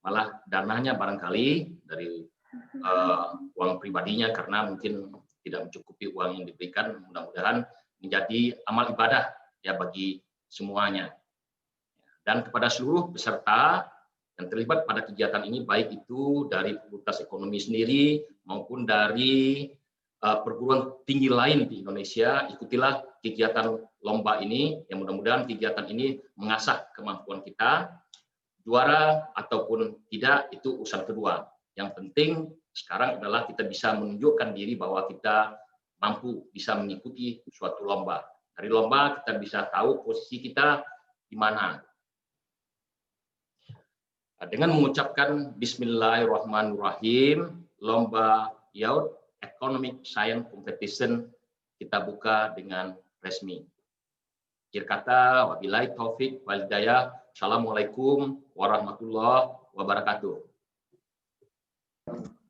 malah dananya barangkali dari uang pribadinya karena mungkin tidak mencukupi uang yang diberikan, mudah-mudahan menjadi amal ibadah ya bagi semuanya. Dan kepada seluruh peserta yang terlibat pada kegiatan ini, baik itu dari Fakultas Ekonomi sendiri maupun dari perguruan tinggi lain di Indonesia, ikutilah kegiatan lomba ini, yang mudah-mudahan kegiatan ini mengasah kemampuan kita. Juara ataupun tidak itu urusan kedua. Yang penting sekarang adalah kita bisa menunjukkan diri bahwa kita mampu bisa mengikuti suatu lomba. Dari lomba kita bisa tahu posisi kita di mana. Dengan mengucapkan Bismillahirrahmanirrahim, lomba YAUD Economic Science Competition kita buka dengan resmi. Akhir kata, wabillahi taufik wal hidayah. Assalamualaikum warahmatullahi wabarakatuh.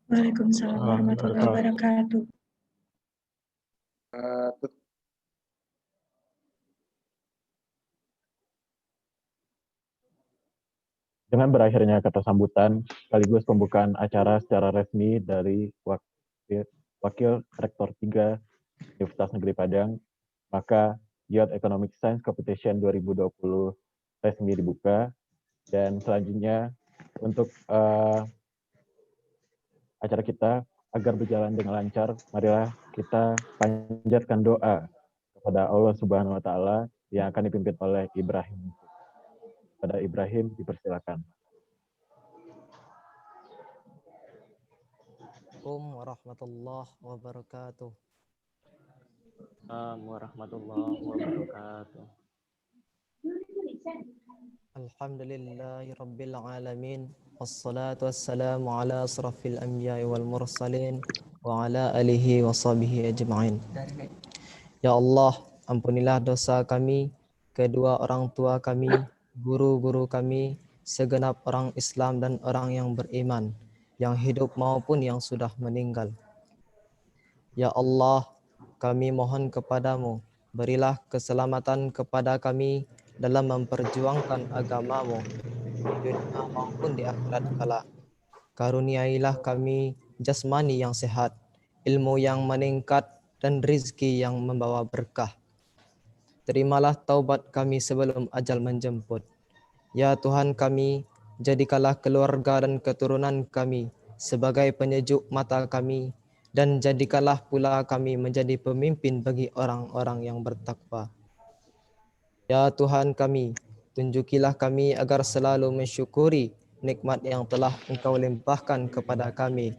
Waalaikumsalam warahmatullahi wabarakatuh. Dengan berakhirnya kata sambutan, sekaligus pembukaan acara secara resmi dari Wakil Rektor 3 Universitas Negeri Padang, maka YAUD Economic Science Competition 2020 resmi dibuka. Dan selanjutnya untuk acara kita agar berjalan dengan lancar, marilah kita panjatkan doa kepada Allah Subhanahu wa Ta'ala yang akan dipimpin oleh Ibrahim. Pada Ibrahim dipersilakan. Assalamualaikum warahmatullahi wabarakatuh. Warahmatullahi wabarakatuh. Alhamdulillahi Rabbil Alamin. Wassalatu wassalamu ala asrafil anbiya wal mursalin wa ala alihi wa sahbihi ajma'in. Ya Allah, ampunilah dosa kami, kedua orang tua kami, guru-guru kami, segenap orang Islam dan orang yang beriman, yang hidup maupun yang sudah meninggal. Ya Allah, kami mohon kepadamu, berilah keselamatan kepada kami dalam memperjuangkan agama-Mu di dunia maupun di akhirat kelak. Karuniailah kami jasmani yang sehat, ilmu yang meningkat, dan rizki yang membawa berkah. Terimalah taubat kami sebelum ajal menjemput. Ya Tuhan kami, jadikanlah keluarga dan keturunan kami sebagai penyejuk mata kami, dan jadikanlah pula kami menjadi pemimpin bagi orang-orang yang bertakwa. Ya Tuhan kami, tunjukilah kami agar selalu mensyukuri nikmat yang telah Engkau limpahkan kepada kami,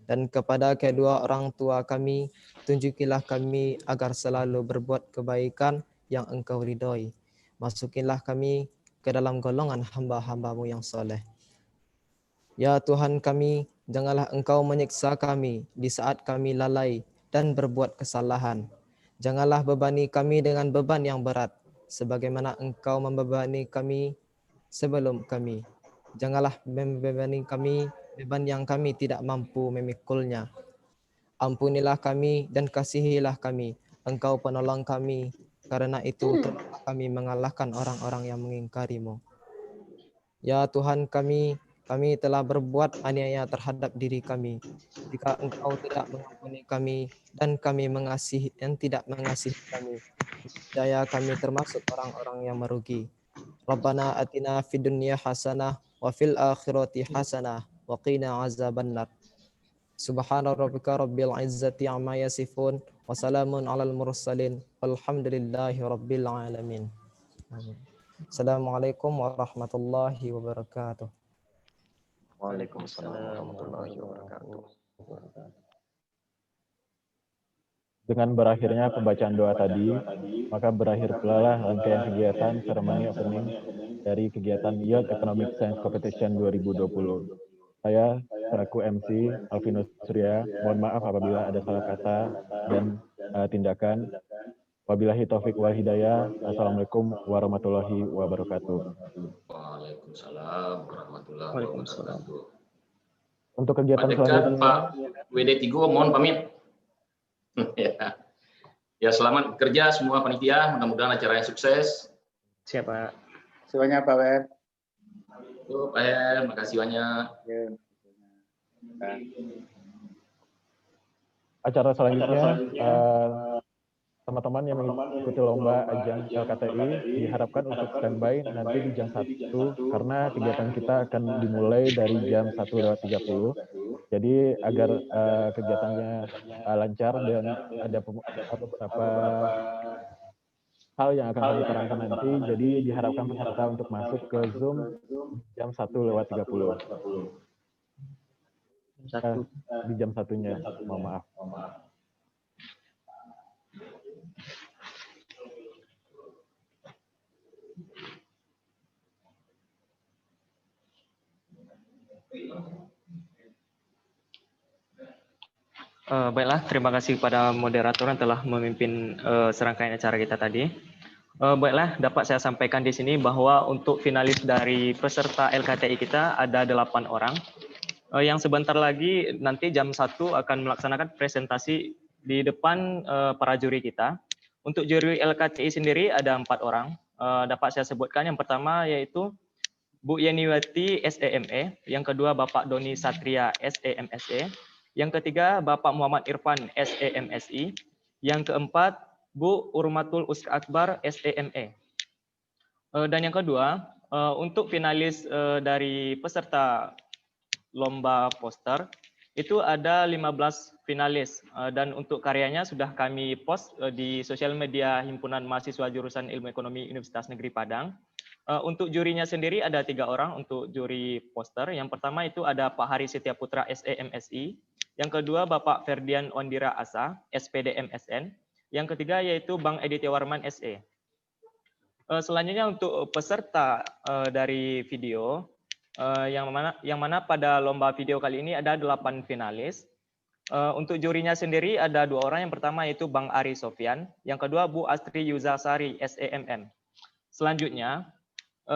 dan kepada kedua orang tua kami, tunjukilah kami agar selalu berbuat kebaikan yang Engkau ridhoi. Masukinlah kami ke dalam golongan hamba-hamba-Mu yang soleh. Ya Tuhan kami, janganlah Engkau menyiksa kami di saat kami lalai dan berbuat kesalahan. Janganlah bebani kami dengan beban yang berat, sebagaimana Engkau membebani kami sebelum kami. Janganlah membebani kami beban yang kami tidak mampu memikulnya. Ampunilah kami dan kasihilah kami, Engkau penolong kami, karena itu telah kami mengalahkan orang-orang yang mengingkari-Mu. Ya Tuhan kami telah berbuat aniaya terhadap diri kami. Jika Engkau tidak mengampuni kami dan kami tidak mengasihi kami, niscaya kami termasuk orang-orang yang merugi. Rabbana atina fid dunya hasanah wa fil akhirati hasanah wa qina azabannar. Subhana rabbika rabbil izzati amma yasifun wa salamun alal mursalin walhamdulillahi rabbil alamin. Amin. Assalamualaikum warahmatullahi wabarakatuh. Waalaikumsalam warahmatullahi wabarakatuh. Dengan berakhirnya pembacaan doa tadi, maka berakhir pula lah rangkaian kegiatan seremoni opening dari kegiatan Youth Economic Science Competition 2020. Saya selaku MC Alvinus Surya, mohon maaf apabila ada salah kata dan tindakan. Wabillahi taufik wal hidayah. Assalamualaikum warahmatullahi wabarakatuh. Waalaikumsalam warahmatullahi wabarakatuh. Untuk kegiatan Pak Dekan, selanjutnya, Pak WD Tigo mohon pamit. Ya, selamat kerja semua panitia, mudah-mudahan acaranya sukses. Siap, Pak. Semuanya Pak Wer. Yuk, Pak Her, makasih banyak. acara selanjutnya teman-teman yang mengikuti lomba ajang LKTI diharapkan untuk standby nanti di jam 1 karena kegiatan kita akan dimulai dari jam 1:30. Jadi agar kegiatannya lancar dan ada beberapa hal yang akan kami terangkan nanti, jadi diharapkan peserta untuk masuk ke Zoom jam 1:30. Di jam 1-nya, mohon maaf. Baiklah, terima kasih kepada moderator yang telah memimpin serangkaian acara kita tadi. Baiklah, dapat saya sampaikan di sini bahwa untuk finalis dari peserta LKTI kita ada 8 orang. Yang sebentar lagi nanti jam 1 akan melaksanakan presentasi di depan para juri kita. Untuk juri LKTI sendiri ada 4 orang. Dapat saya sebutkan yang pertama yaitu Bu Yeniwati SEME, yang kedua Bapak Doni Satria SEMSE, yang ketiga Bapak Muhammad Irfan SEMSI, yang keempat Bu Urmatul Usk Akbar SEME. Dan yang kedua, untuk finalis dari peserta lomba poster, itu ada 15 finalis, dan untuk karyanya sudah kami post di sosial media Himpunan Mahasiswa Jurusan Ilmu Ekonomi Universitas Negeri Padang. Untuk jurinya sendiri ada 3 orang untuk juri poster. Yang pertama itu ada Pak Hari Setia Putra SEMSI, yang kedua Bapak Ferdian Ondira Asa SPD MSN, yang ketiga yaitu Bang Edi Warman SE. Selanjutnya untuk peserta dari video, yang mana pada lomba video kali ini ada 8 finalis. Untuk jurinya sendiri ada 2 orang. Yang pertama yaitu Bang Ari Sofyan, yang kedua Bu Astri Yuzasari, SEMM. Selanjutnya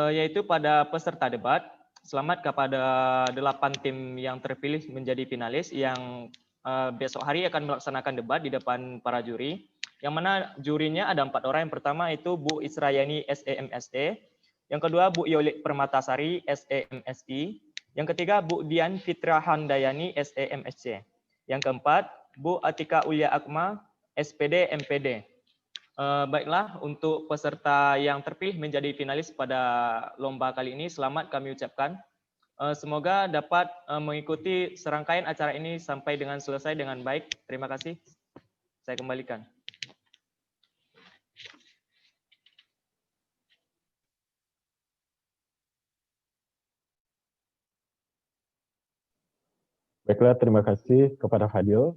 yaitu pada peserta debat. Selamat kepada 8 tim yang terpilih menjadi finalis yang besok hari akan melaksanakan debat di depan para juri. Yang mana jurinya ada 4 orang. Yang pertama itu Bu Israyani, SEMSE. Yang kedua Bu Yolik Permatasari, SEMSI. Yang ketiga Bu Dian Fitra Handayani, SEMSC. Yang keempat, Bu Atika Ulia Akma, SPD MPD. Baiklah, untuk peserta yang terpilih menjadi finalis pada lomba kali ini, selamat kami ucapkan. Semoga dapat mengikuti serangkaian acara ini sampai dengan selesai dengan baik. Terima kasih. Saya kembalikan. Baiklah, terima kasih kepada Fadil.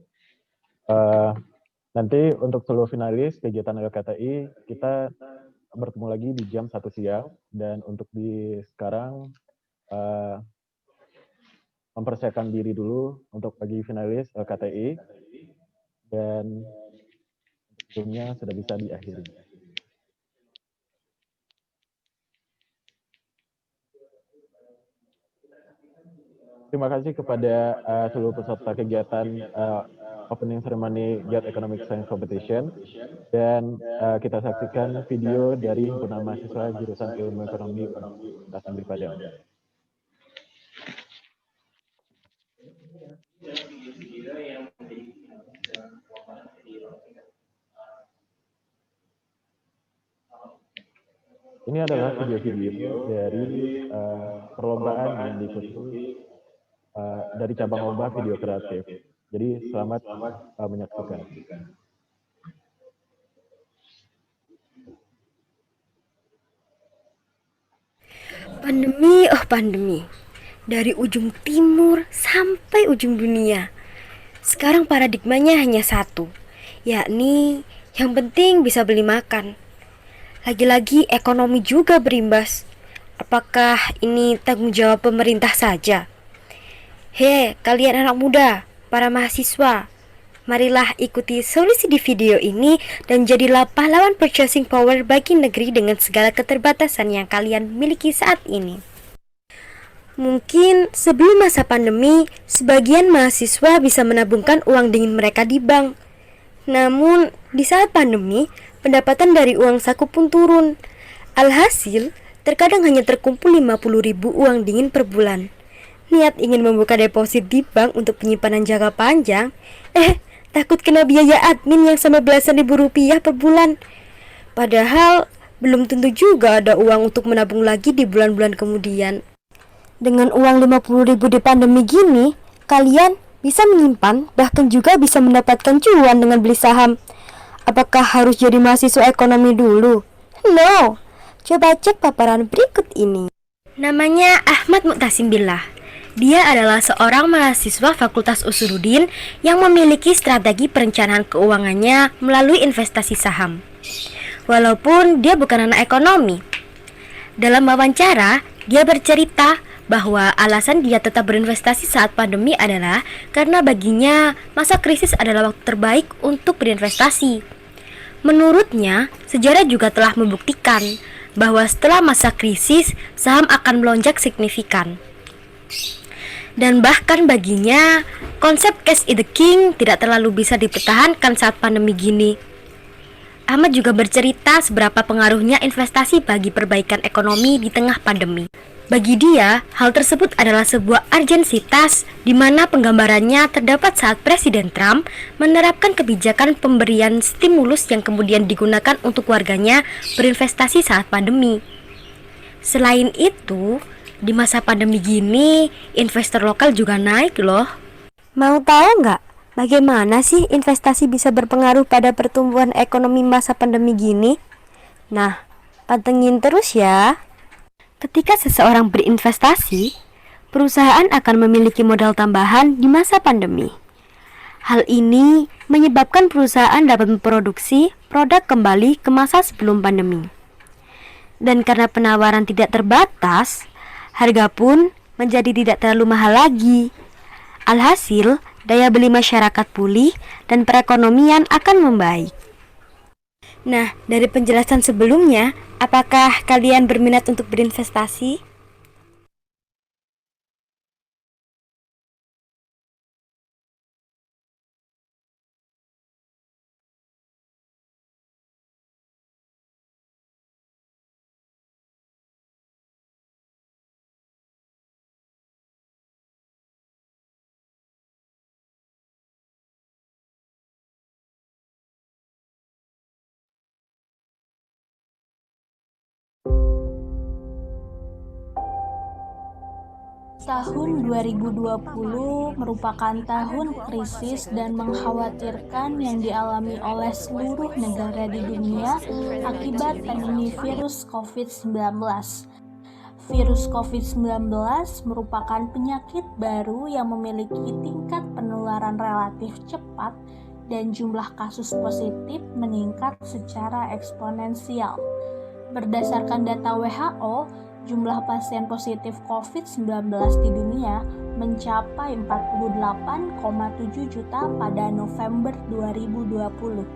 Nanti untuk seluruh finalis kegiatan LKTI, kita bertemu lagi di jam 1 siang. Dan untuk di sekarang, mempersiapkan diri dulu untuk bagi finalis LKTI. Dan sebelumnya sudah bisa diakhiri. Terima kasih kepada seluruh peserta kegiatan Opening Ceremony GET Economic Science Competition. Dan kita saksikan video dari himpunan mahasiswa jurusan Ilmu Ekonomi Universitas Negeri Padang. Ini adalah video-video dari perlombaan yang diikuti dari cabang lomba video kreatif. Jadi selamat menyaksikan. Pandemi, oh pandemi. Dari ujung timur sampai ujung dunia. Sekarang paradigmanya hanya satu, yakni yang penting bisa beli makan. Lagi-lagi ekonomi juga berimbas. Apakah ini tanggung jawab pemerintah saja? Hei, kalian anak muda, para mahasiswa, marilah ikuti solusi di video ini dan jadilah pahlawan purchasing power bagi negeri dengan segala keterbatasan yang kalian miliki saat ini. Mungkin sebelum masa pandemi, sebagian mahasiswa bisa menabungkan uang dingin mereka di bank. Namun, di saat pandemi, pendapatan dari uang saku pun turun. Alhasil, terkadang hanya terkumpul 50.000 uang dingin per bulan. Niat ingin membuka deposit di bank untuk penyimpanan jangka panjang, takut kena biaya admin yang sampai belasan ribu rupiah per bulan. Padahal, belum tentu juga ada uang untuk menabung lagi di bulan-bulan kemudian. Dengan uang 50.000 di pandemi gini, kalian bisa menyimpan, bahkan juga bisa mendapatkan cuan dengan beli saham. Apakah harus jadi mahasiswa ekonomi dulu? No, coba cek paparan berikut ini. Namanya Ahmad Muqtasim Billah. Dia adalah seorang mahasiswa Fakultas Usuluddin yang memiliki strategi perencanaan keuangannya melalui investasi saham. Walaupun dia bukan anak ekonomi. Dalam wawancara, dia bercerita bahwa alasan dia tetap berinvestasi saat pandemi adalah karena baginya masa krisis adalah waktu terbaik untuk berinvestasi. Menurutnya, sejarah juga telah membuktikan bahwa setelah masa krisis, saham akan melonjak signifikan. Dan bahkan baginya, konsep cash is the king tidak terlalu bisa dipertahankan saat pandemi gini. Ahmad juga bercerita seberapa pengaruhnya investasi bagi perbaikan ekonomi di tengah pandemi. Bagi dia, hal tersebut adalah sebuah urgensitas di mana penggambarannya terdapat saat Presiden Trump menerapkan kebijakan pemberian stimulus yang kemudian digunakan untuk warganya berinvestasi saat pandemi. Selain itu, di masa pandemi gini, investor lokal juga naik loh. Mau tahu nggak bagaimana sih investasi bisa berpengaruh pada pertumbuhan ekonomi masa pandemi gini? Nah, pantengin terus ya. Ketika seseorang berinvestasi, perusahaan akan memiliki modal tambahan di masa pandemi. Hal ini menyebabkan perusahaan dapat memproduksi produk kembali ke masa sebelum pandemi. Dan karena penawaran tidak terbatas, harga pun menjadi tidak terlalu mahal lagi. Alhasil, daya beli masyarakat pulih dan perekonomian akan membaik. Nah, dari penjelasan sebelumnya, apakah kalian berminat untuk berinvestasi? Tahun 2020 merupakan tahun krisis dan mengkhawatirkan yang dialami oleh seluruh negara di dunia akibat pandemi virus COVID-19. Virus COVID-19 merupakan penyakit baru yang memiliki tingkat penularan relatif cepat dan jumlah kasus positif meningkat secara eksponensial. Berdasarkan data WHO, jumlah pasien positif COVID-19 di dunia mencapai 48,7 juta pada November 2020.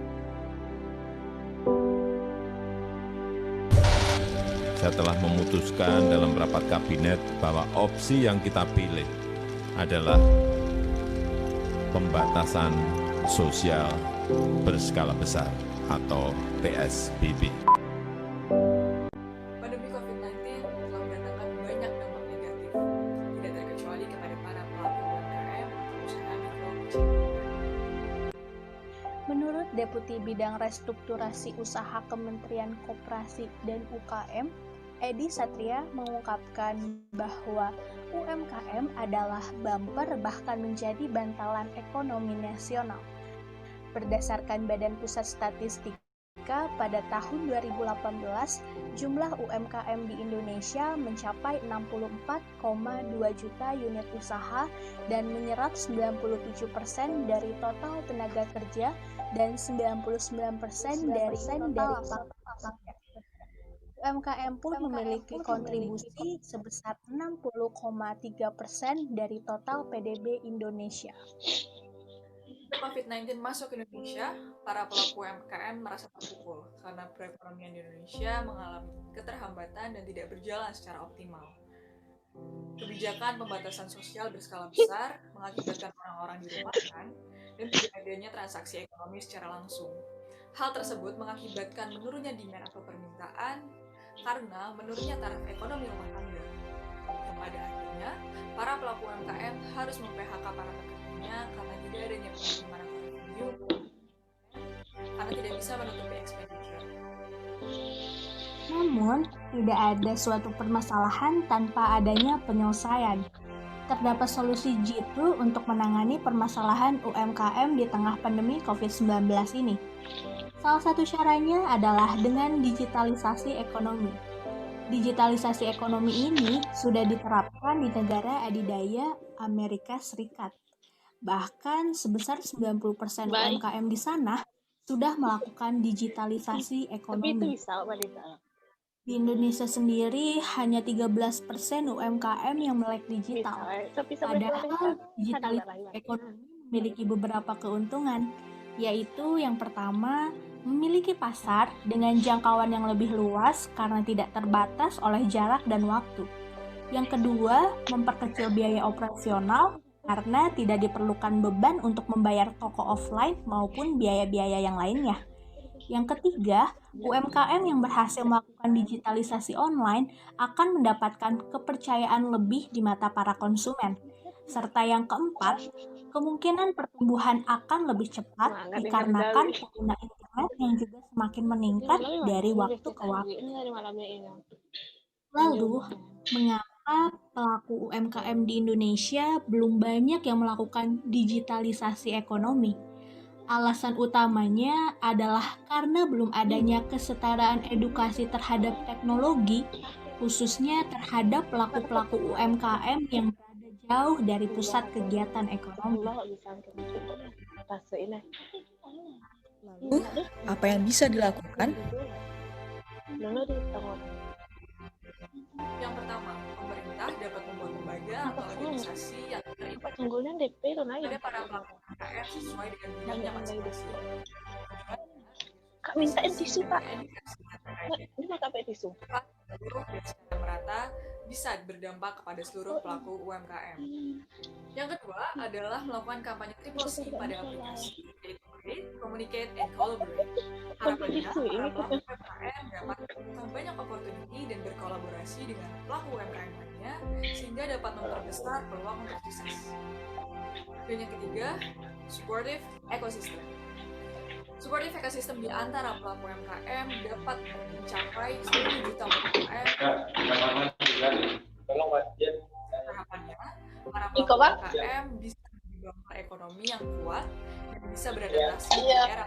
Saya telah memutuskan dalam rapat kabinet bahwa opsi yang kita pilih adalah pembatasan sosial berskala besar atau PSBB. Pandemi COVID-19 telah mendatangkan banyak dampak negatif, tidak terkecuali kepada para pelaku UMKM atau usaha mikro kecil. Menurut Deputi Bidang Restrukturasi Usaha Kementerian Koperasi dan UKM, Edi Satria mengungkapkan bahwa UMKM adalah bumper bahkan menjadi bantalan ekonomi nasional. Berdasarkan Badan Pusat Statistika, pada tahun 2018, jumlah UMKM di Indonesia mencapai 64,2 juta unit usaha dan menyerap 97% dari total tenaga kerja dan 99% dari total lapangan kerja. UMKM pun memiliki kontribusi sebesar 60,3% dari total PDB Indonesia. COVID-19 masuk ke Indonesia, para pelaku UMKM merasa terpukul karena perekonomian di Indonesia mengalami keterhambatan dan tidak berjalan secara optimal. Kebijakan pembatasan sosial berskala besar mengakibatkan orang-orang dirumahkan dan tidak adanya transaksi ekonomi secara langsung. Hal tersebut mengakibatkan menurunnya demand atau permintaan karena menurunnya taraf ekonomi rumah tangga. Dan pada akhirnya, para pelaku UMKM harus mem-PHK para pekerjanya karena tidak adanya penerimaan atau revenue karena tidak bisa menutupi expenditure. Namun, tidak ada suatu permasalahan tanpa adanya penyelesaian. Terdapat solusi jitu untuk menangani permasalahan UMKM di tengah pandemi COVID-19 ini. Salah satu caranya adalah dengan digitalisasi ekonomi. Digitalisasi ekonomi ini sudah diterapkan di negara adidaya Amerika Serikat. Bahkan sebesar 90% UMKM di sana sudah melakukan digitalisasi ekonomi. Di Indonesia sendiri hanya 13% UMKM yang melek digital. Padahal digitalisasi ekonomi memiliki beberapa keuntungan, yaitu yang pertama, memiliki pasar dengan jangkauan yang lebih luas karena tidak terbatas oleh jarak dan waktu. Yang kedua, memperkecil biaya operasional karena tidak diperlukan beban untuk membayar toko offline maupun biaya-biaya yang lainnya. Yang ketiga, UMKM yang berhasil melakukan digitalisasi online akan mendapatkan kepercayaan lebih di mata para konsumen. Serta yang keempat, kemungkinan pertumbuhan akan lebih cepat dikarenakan pengguna internet yang juga semakin meningkat dari waktu ke waktu. Lalu, mengapa pelaku UMKM di Indonesia belum banyak yang melakukan digitalisasi ekonomi? Alasan utamanya adalah karena belum adanya kesetaraan edukasi terhadap teknologi, khususnya terhadap pelaku-pelaku UMKM yang berada jauh dari pusat kegiatan ekonomi. Lalu, apa yang bisa dilakukan? Ada para pelaku UMKM sesuai dengan bidangnya masing-masing. Kak mintain tisu, Pak. Ini mau sampai tisu. Seluruh dan secara merata bisa berdampak kepada seluruh pelaku UMKM. Yang kedua adalah melakukan kampanye 3C pada aplikasi, yaitu Create, Communicate, and Collaborate. Harapannya, para pelaku UMKM dapat menemukan banyak opportunity dan berkolaborasi dengan pelaku UMKM lainnya, sehingga dapat memperbesar peluang untuk sukses. Dan yang ketiga, supportive ecosystem. Supportive ecosystem di antara pelaku UMKM dapat mencapai 10 juta UMKM. Harapannya, para pelaku UMKM bisa membangun ekonomi yang kuat dan bisa beradaptasi di era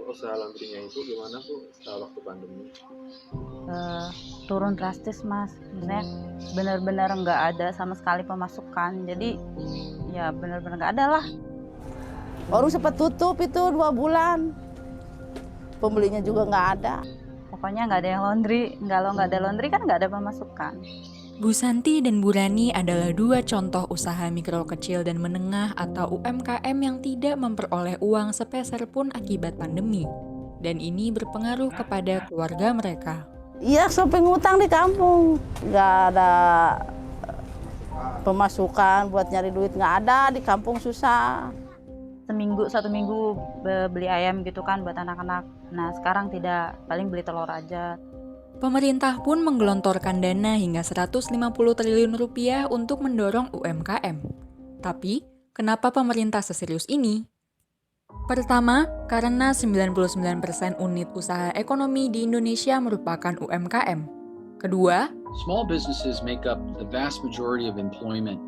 Usaha laundrynya itu gimana Bu setelah waktu pandemi? Turun drastis Mas, maksudnya benar-benar nggak ada sama sekali pemasukan, jadi ya benar-benar nggak ada lah. Baru sempat tutup itu 2 bulan, pembelinya juga nggak ada. Pokoknya nggak ada yang laundry, kalau nggak ada laundry kan nggak ada pemasukan. Bu Santi dan Bu Rani adalah 2 contoh usaha mikro kecil dan menengah atau UMKM yang tidak memperoleh uang sepeser pun akibat pandemi. Dan ini berpengaruh kepada keluarga mereka. Iya, sampai ngutang di kampung. Nggak ada pemasukan buat nyari duit, nggak ada, di kampung susah. Satu minggu beli ayam gitu kan buat anak-anak. Nah sekarang tidak, paling beli telur aja. Pemerintah pun menggelontorkan dana hingga 150 triliun rupiah untuk mendorong UMKM. Tapi, kenapa pemerintah seserius ini? Pertama, karena 99% unit usaha ekonomi di Indonesia merupakan UMKM. Kedua, small businesses make up the vast majority of employment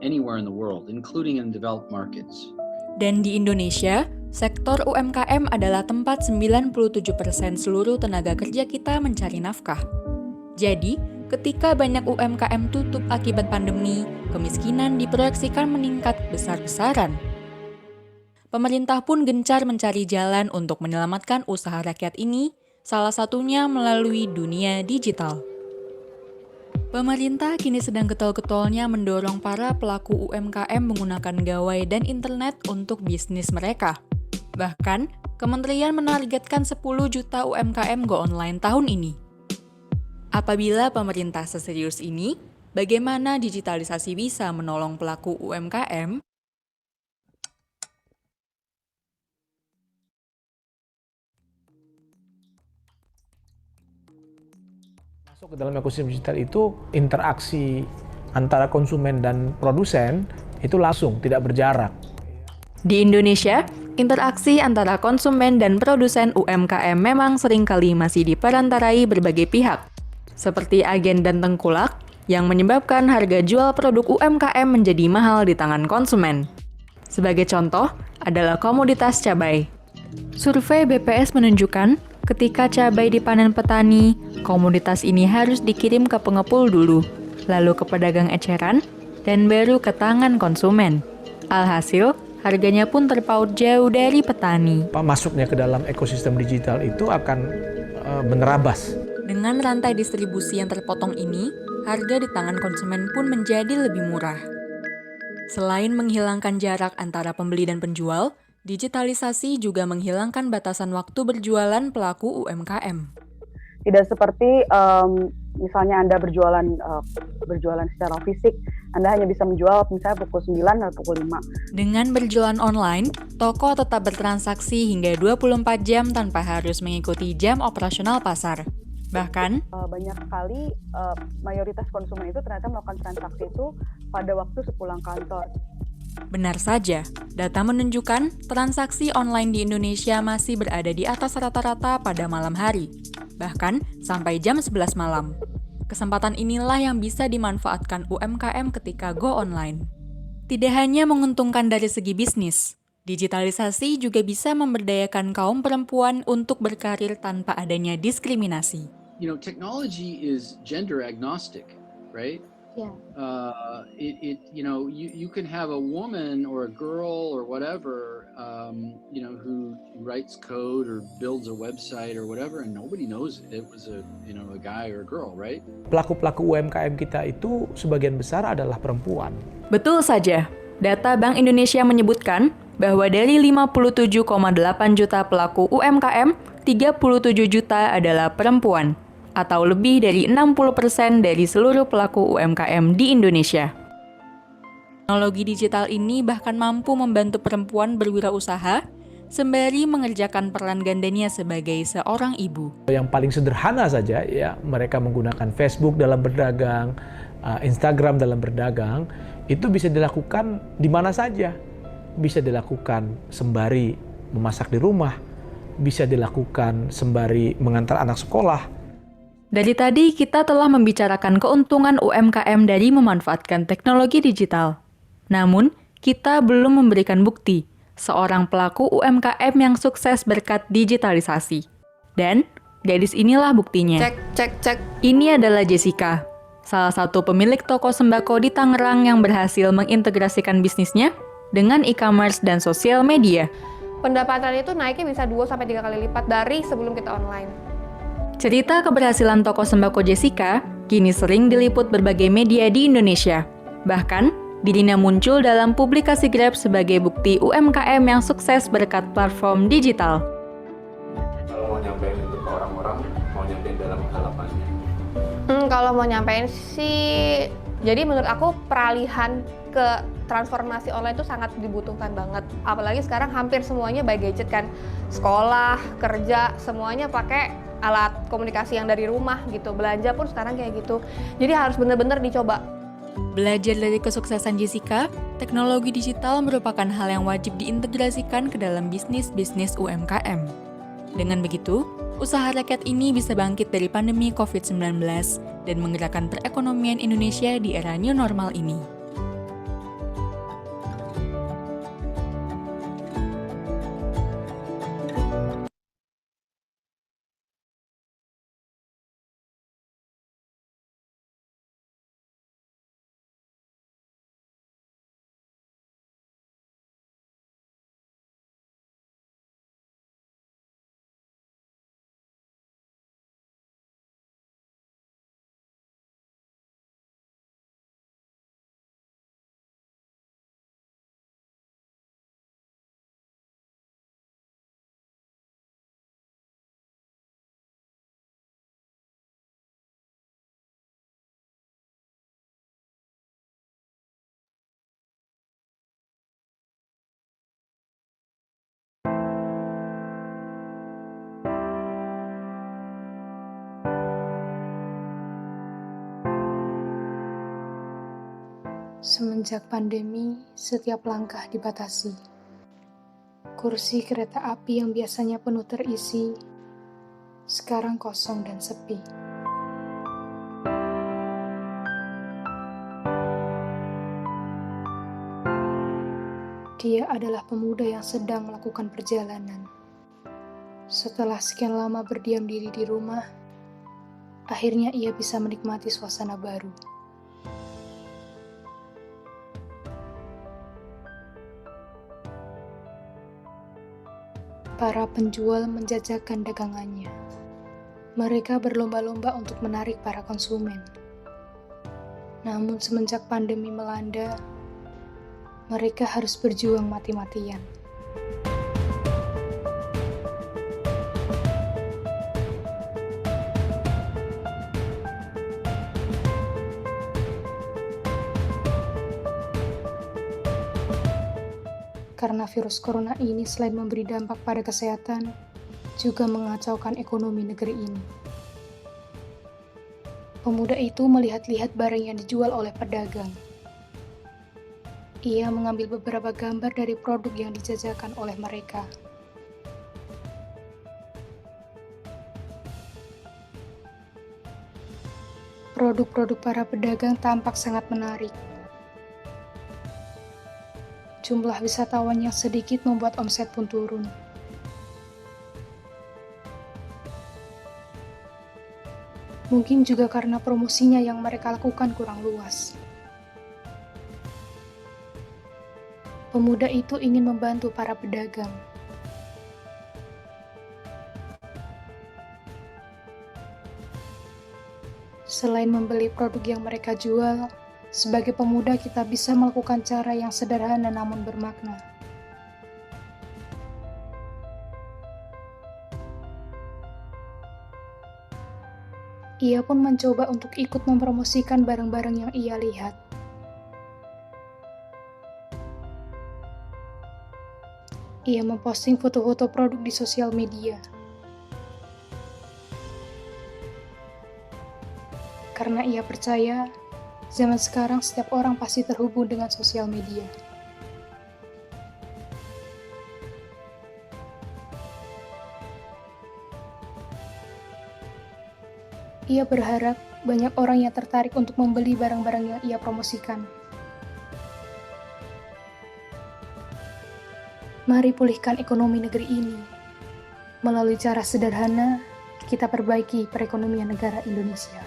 anywhere in the world, including in developed markets. Dan di Indonesia, sektor UMKM adalah tempat 97% seluruh tenaga kerja kita mencari nafkah. Jadi, ketika banyak UMKM tutup akibat pandemi, kemiskinan diproyeksikan meningkat besar-besaran. Pemerintah pun gencar mencari jalan untuk menyelamatkan usaha rakyat ini, salah satunya melalui dunia digital. Pemerintah kini sedang getol-getolnya mendorong para pelaku UMKM menggunakan gawai dan internet untuk bisnis mereka. Bahkan, kementerian menargetkan 10 juta UMKM go online tahun ini. Apabila pemerintah seserius ini, bagaimana digitalisasi bisa menolong pelaku UMKM? Masuk ke dalam ekosistem digital itu interaksi antara konsumen dan produsen itu langsung, tidak berjarak. Di Indonesia, interaksi antara konsumen dan produsen UMKM memang seringkali masih diperantarai berbagai pihak, seperti agen dan tengkulak yang menyebabkan harga jual produk UMKM menjadi mahal di tangan konsumen. Sebagai contoh adalah komoditas cabai. Survei BPS menunjukkan ketika cabai dipanen petani, komoditas ini harus dikirim ke pengepul dulu, lalu ke pedagang eceran, dan baru ke tangan konsumen. Alhasil, harganya pun terpaut jauh dari petani. Masuknya ke dalam ekosistem digital itu akan menerabas. Dengan rantai distribusi yang terpotong ini, harga di tangan konsumen pun menjadi lebih murah. Selain menghilangkan jarak antara pembeli dan penjual, digitalisasi juga menghilangkan batasan waktu berjualan pelaku UMKM. Tidak seperti misalnya Anda berjualan secara fisik, Anda hanya bisa menjual misalnya pukul 9 atau pukul 5. Dengan berjualan online, toko tetap bertransaksi hingga 24 jam tanpa harus mengikuti jam operasional pasar. Bahkan, banyak sekali mayoritas konsumen itu ternyata melakukan transaksi itu pada waktu sepulang kantor. Benar saja, Data menunjukkan transaksi online di Indonesia masih berada di atas rata-rata pada malam hari, bahkan sampai jam 11 malam. Kesempatan inilah yang bisa dimanfaatkan UMKM ketika go online. Tidak hanya menguntungkan dari segi bisnis, digitalisasi juga bisa memberdayakan kaum perempuan untuk berkarir tanpa adanya diskriminasi. You know, technology is gender agnostic, right? Yeah. You can have a woman or a girl or whatever, who writes code or builds a website or whatever, and nobody knows it was a guy or a girl, right? Pelaku-pelaku UMKM kita itu sebagian besar adalah perempuan. Betul saja. Data Bank Indonesia menyebutkan bahwa dari 57,8 juta pelaku UMKM, 37 juta adalah perempuan, atau lebih dari 60% dari seluruh pelaku UMKM di Indonesia. Teknologi digital ini bahkan mampu membantu perempuan berwirausaha sembari mengerjakan peran gandanya sebagai seorang ibu. Yang paling sederhana saja, ya, mereka menggunakan Facebook dalam berdagang, Instagram dalam berdagang, itu bisa dilakukan di mana saja. Bisa dilakukan sembari memasak di rumah, bisa dilakukan sembari mengantar anak sekolah. Dari tadi kita telah membicarakan keuntungan UMKM dari memanfaatkan teknologi digital. Namun, kita belum memberikan bukti seorang pelaku UMKM yang sukses berkat digitalisasi. Dan gadis inilah buktinya. Cek. Ini adalah Jessica, salah satu pemilik toko sembako di Tangerang yang berhasil mengintegrasikan bisnisnya dengan e-commerce dan sosial media. Pendapatan itu naiknya bisa 2-3 kali lipat dari sebelum kita online. Cerita keberhasilan toko sembako Jessica kini sering diliput berbagai media di Indonesia. Bahkan, dirinya muncul dalam publikasi Grab sebagai bukti UMKM yang sukses berkat platform digital. Kalau mau nyampein itu ke orang-orang, mau nyampein dalam hal apa sih? Kalau mau nyampein sih, jadi menurut aku peralihan ke transformasi online itu sangat dibutuhkan banget. Apalagi sekarang hampir semuanya by gadget kan. Sekolah, kerja, semuanya pakai alat komunikasi yang dari rumah gitu. Belanja pun sekarang kayak gitu. Jadi harus benar-benar dicoba. Belajar dari kesuksesan Jessica, teknologi digital merupakan hal yang wajib diintegrasikan ke dalam bisnis-bisnis UMKM. Dengan begitu, usaha rakyat ini bisa bangkit dari pandemi COVID-19 dan menggerakkan perekonomian Indonesia di era new normal ini. Semenjak pandemi, setiap langkah dibatasi. Kursi kereta api yang biasanya penuh terisi, sekarang kosong dan sepi. Dia adalah pemuda yang sedang melakukan perjalanan. Setelah sekian lama berdiam diri di rumah, akhirnya ia bisa menikmati suasana baru. Para penjual menjajakan dagangannya. Mereka berlomba-lomba untuk menarik para konsumen. Namun semenjak pandemi melanda, mereka harus berjuang mati-matian. Karena virus corona ini selain memberi dampak pada kesehatan, juga mengacaukan ekonomi negeri ini. Pemuda itu melihat-lihat barang yang dijual oleh pedagang. Ia mengambil beberapa gambar dari produk yang dijajakan oleh mereka. Produk-produk para pedagang tampak sangat menarik. Jumlah wisatawan yang sedikit membuat omset pun turun. Mungkin juga karena promosinya yang mereka lakukan kurang luas. Pemuda itu ingin membantu para pedagang. Selain membeli produk yang mereka jual, sebagai pemuda kita bisa melakukan cara yang sederhana namun bermakna. Ia pun mencoba untuk ikut mempromosikan barang-barang yang ia lihat. Ia memposting foto-foto produk di sosial media. Karena ia percaya, zaman sekarang setiap orang pasti terhubung dengan sosial media. Ia berharap banyak orang yang tertarik untuk membeli barang-barang yang ia promosikan. Mari pulihkan ekonomi negeri ini. Melalui cara sederhana, kita perbaiki perekonomian negara Indonesia.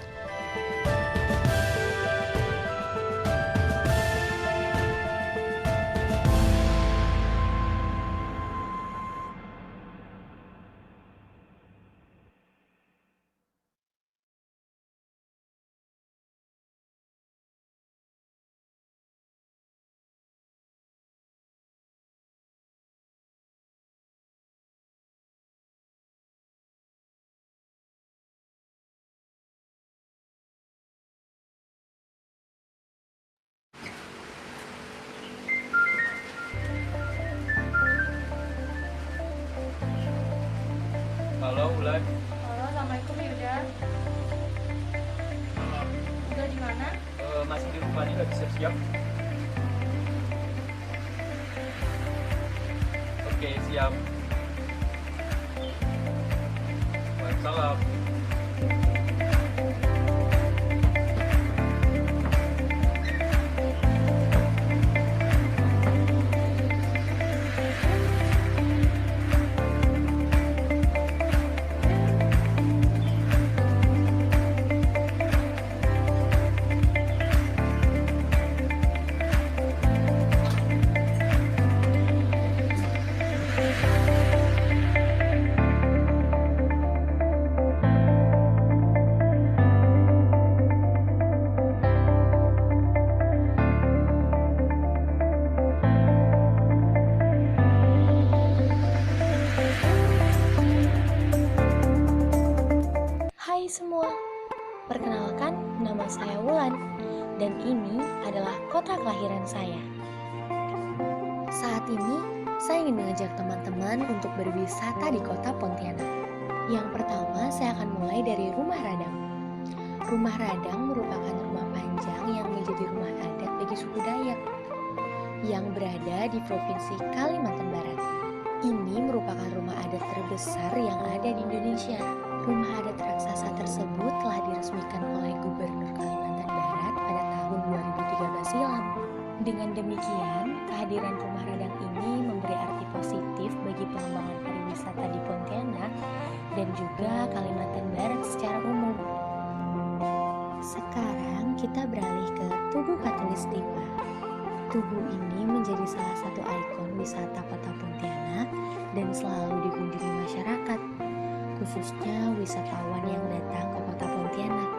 Halo, Ulan. Halo, Assalamualaikum Yuda. Udah di mana? Masih di rumah nih, lagi siap-siap. Oke, siap. Waalaikumsalam. Hai semua, perkenalkan nama saya Wulan dan ini adalah kota kelahiran saya. Saat ini, saya ingin mengajak teman-teman untuk berwisata di kota Pontianak. Yang pertama, saya akan mulai dari Rumah Radang. Rumah Radang merupakan rumah panjang yang menjadi rumah adat bagi suku Dayak yang berada di Provinsi Kalimantan Barat. Ini merupakan rumah adat terbesar yang ada di Indonesia. Rumah adat raksasa tersebut telah diresmikan oleh Gubernur Kalimantan Barat pada tahun 2013 silam. Dengan demikian, kehadiran Rumah Radang ini memberi arti positif bagi pengembangan pariwisata di Pontianak dan juga Kalimantan Barat secara umum. Sekarang kita beralih ke Tugu Katulistiwa. Tugu ini menjadi salah satu ikon wisata kota Pontianak dan selalu dikunjungi masyarakat, khususnya wisatawan yang datang ke kota Pontianak.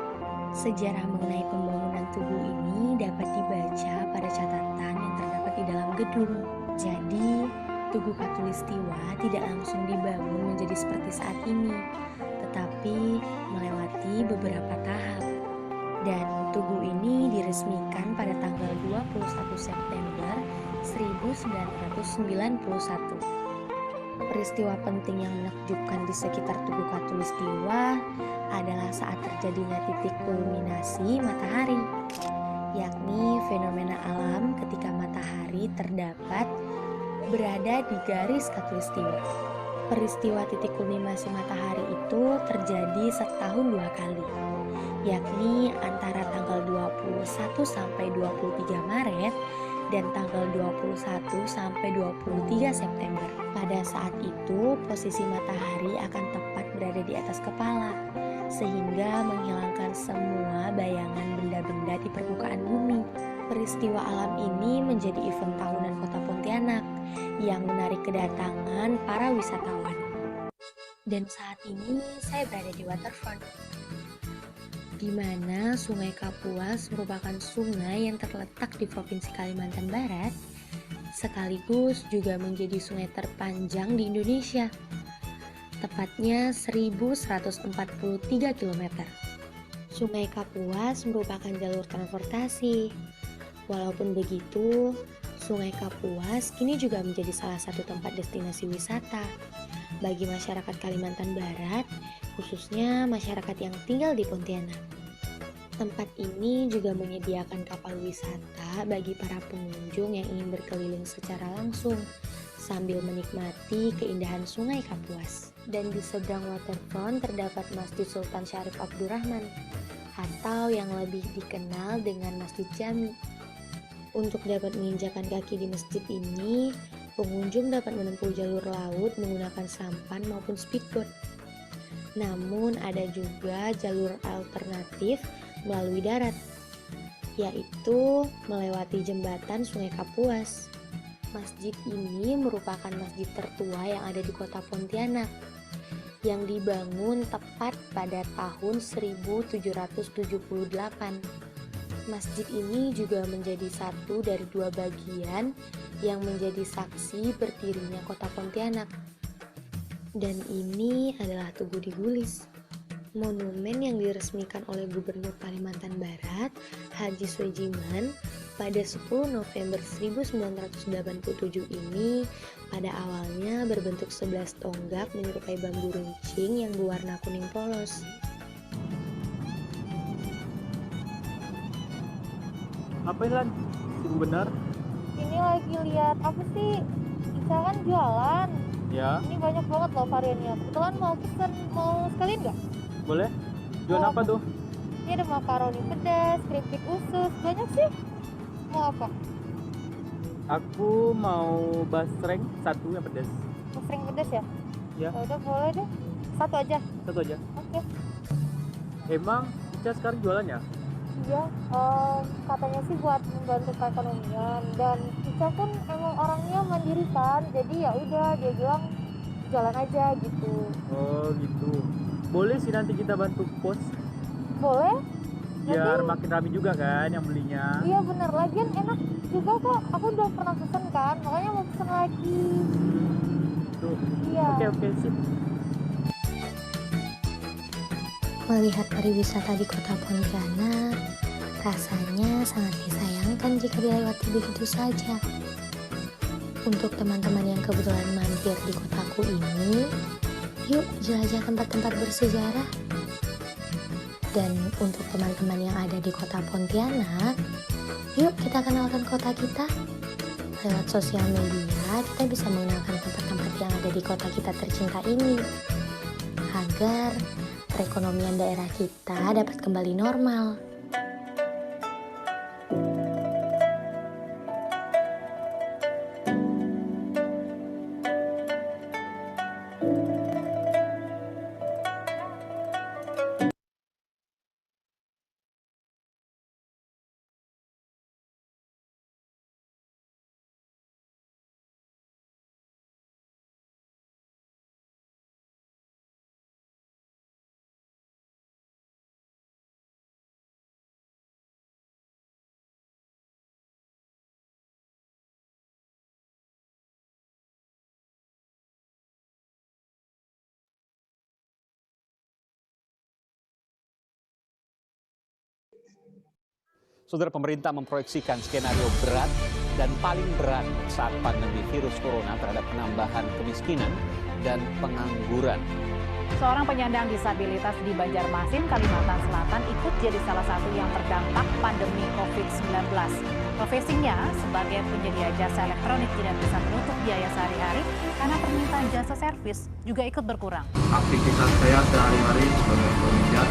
Sejarah mengenai pembangunan tugu ini dapat dibaca pada catatan yang terdapat di dalam gedung. Jadi, Tugu Katulistiwa tidak langsung dibangun menjadi seperti saat ini, tetapi melewati beberapa tahap. Dan tugu ini diresmikan pada tanggal 21 September 1991. Peristiwa penting yang menakjubkan di sekitar Tugu Katulistiwa adalah saat terjadinya titik kulminasi matahari. yakni fenomena alam ketika matahari terdapat berada di garis khatulistiwa. Peristiwa titik kulminasi matahari itu terjadi setahun 2 kali, yakni antara tanggal 21 sampai 23 Maret dan tanggal 21 sampai 23 September. Pada saat itu, posisi matahari akan tepat berada di atas kepala, sehingga menghilangkan semua bayangan benda-benda di permukaan bumi. Peristiwa alam ini menjadi event tahunan Kota Pontianak yang menarik kedatangan para wisatawan. Dan saat ini saya berada di waterfront, di mana Sungai Kapuas merupakan sungai yang terletak di Provinsi Kalimantan Barat, sekaligus juga menjadi sungai terpanjang di Indonesia, tepatnya 1143 km. Sungai Kapuas merupakan jalur transportasi. Walaupun begitu, Sungai Kapuas kini juga menjadi salah satu tempat destinasi wisata bagi masyarakat Kalimantan Barat, khususnya masyarakat yang tinggal di Pontianak. Tempat ini juga menyediakan kapal wisata bagi para pengunjung yang ingin berkeliling secara langsung sambil menikmati keindahan Sungai Kapuas. Dan di seberang waterfront terdapat Masjid Sultan Syarif Abdurrahman, atau yang lebih dikenal dengan Masjid Jami. Untuk dapat menginjakan kaki di masjid ini, pengunjung dapat menempuh jalur laut menggunakan sampan maupun speedboat. Namun ada juga jalur alternatif melalui darat, yaitu melewati jembatan Sungai Kapuas. Masjid ini merupakan masjid tertua yang ada di Kota Pontianak, yang dibangun tepat pada tahun 1778. Masjid ini juga menjadi satu dari 2 bagian yang menjadi saksi berdirinya Kota Pontianak. Dan ini adalah Tugu di Gulis, monumen yang diresmikan oleh Gubernur Kalimantan Barat, Haji Soejiman, pada 10 November 1987 ini pada awalnya berbentuk 11 tonggak menyerupai bambu runcing yang berwarna kuning polos. Apa ini Lan? Sibuk benar? Ini lagi lihat apa sih? Ica kan jualan. Ya. Ini banyak banget loh variannya. Kebetulan mau pesen, mau sekalian nggak? Boleh? Jualan apa tuh? Ini ada makaroni pedas, keripik usus, banyak sih. Mau apa? Aku mau basreng 1 yang pedas. Basreng pedas ya? Ya. Udah boleh deh. 1 aja. 1 aja. Oke. Emang Ica sekarang jualan ya? Iya, katanya sih buat membantu perekonomian, dan Ica pun emang orangnya mandiri kan, jadi ya udah dia bilang jalan aja gitu. Oh gitu. Boleh sih nanti kita bantu pos. Boleh? Biar Nanti, makin rame juga kan yang belinya. iya bener, lagian enak juga kok. Aku udah pernah pesen kan, makanya mau pesen lagi. Tuh. Iya. Oke, sip. Melihat pariwisata di Kota Pontianak, rasanya sangat disayangkan jika dilewati begitu saja. Untuk teman-teman yang kebetulan mampir di kotaku ini, yuk jelajah tempat-tempat bersejarah. Dan untuk teman-teman yang ada di Kota Pontianak, yuk kita kenalkan kota kita. Lewat sosial media, kita bisa mengenalkan tempat-tempat yang ada di kota kita tercinta ini, agar perekonomian daerah kita dapat kembali normal. Saudara, pemerintah memproyeksikan skenario berat dan paling berat saat pandemi virus corona terhadap penambahan kemiskinan dan pengangguran. Seorang penyandang disabilitas di Banjarmasin, Kalimantan Selatan ikut jadi salah satu yang terdampak pandemi COVID-19. Profesinya sebagai penyedia jasa elektronik tidak bisa menutup biaya sehari-hari karena permintaan jasa servis juga ikut berkurang. Aktivitas saya sehari-hari sebagai pemijat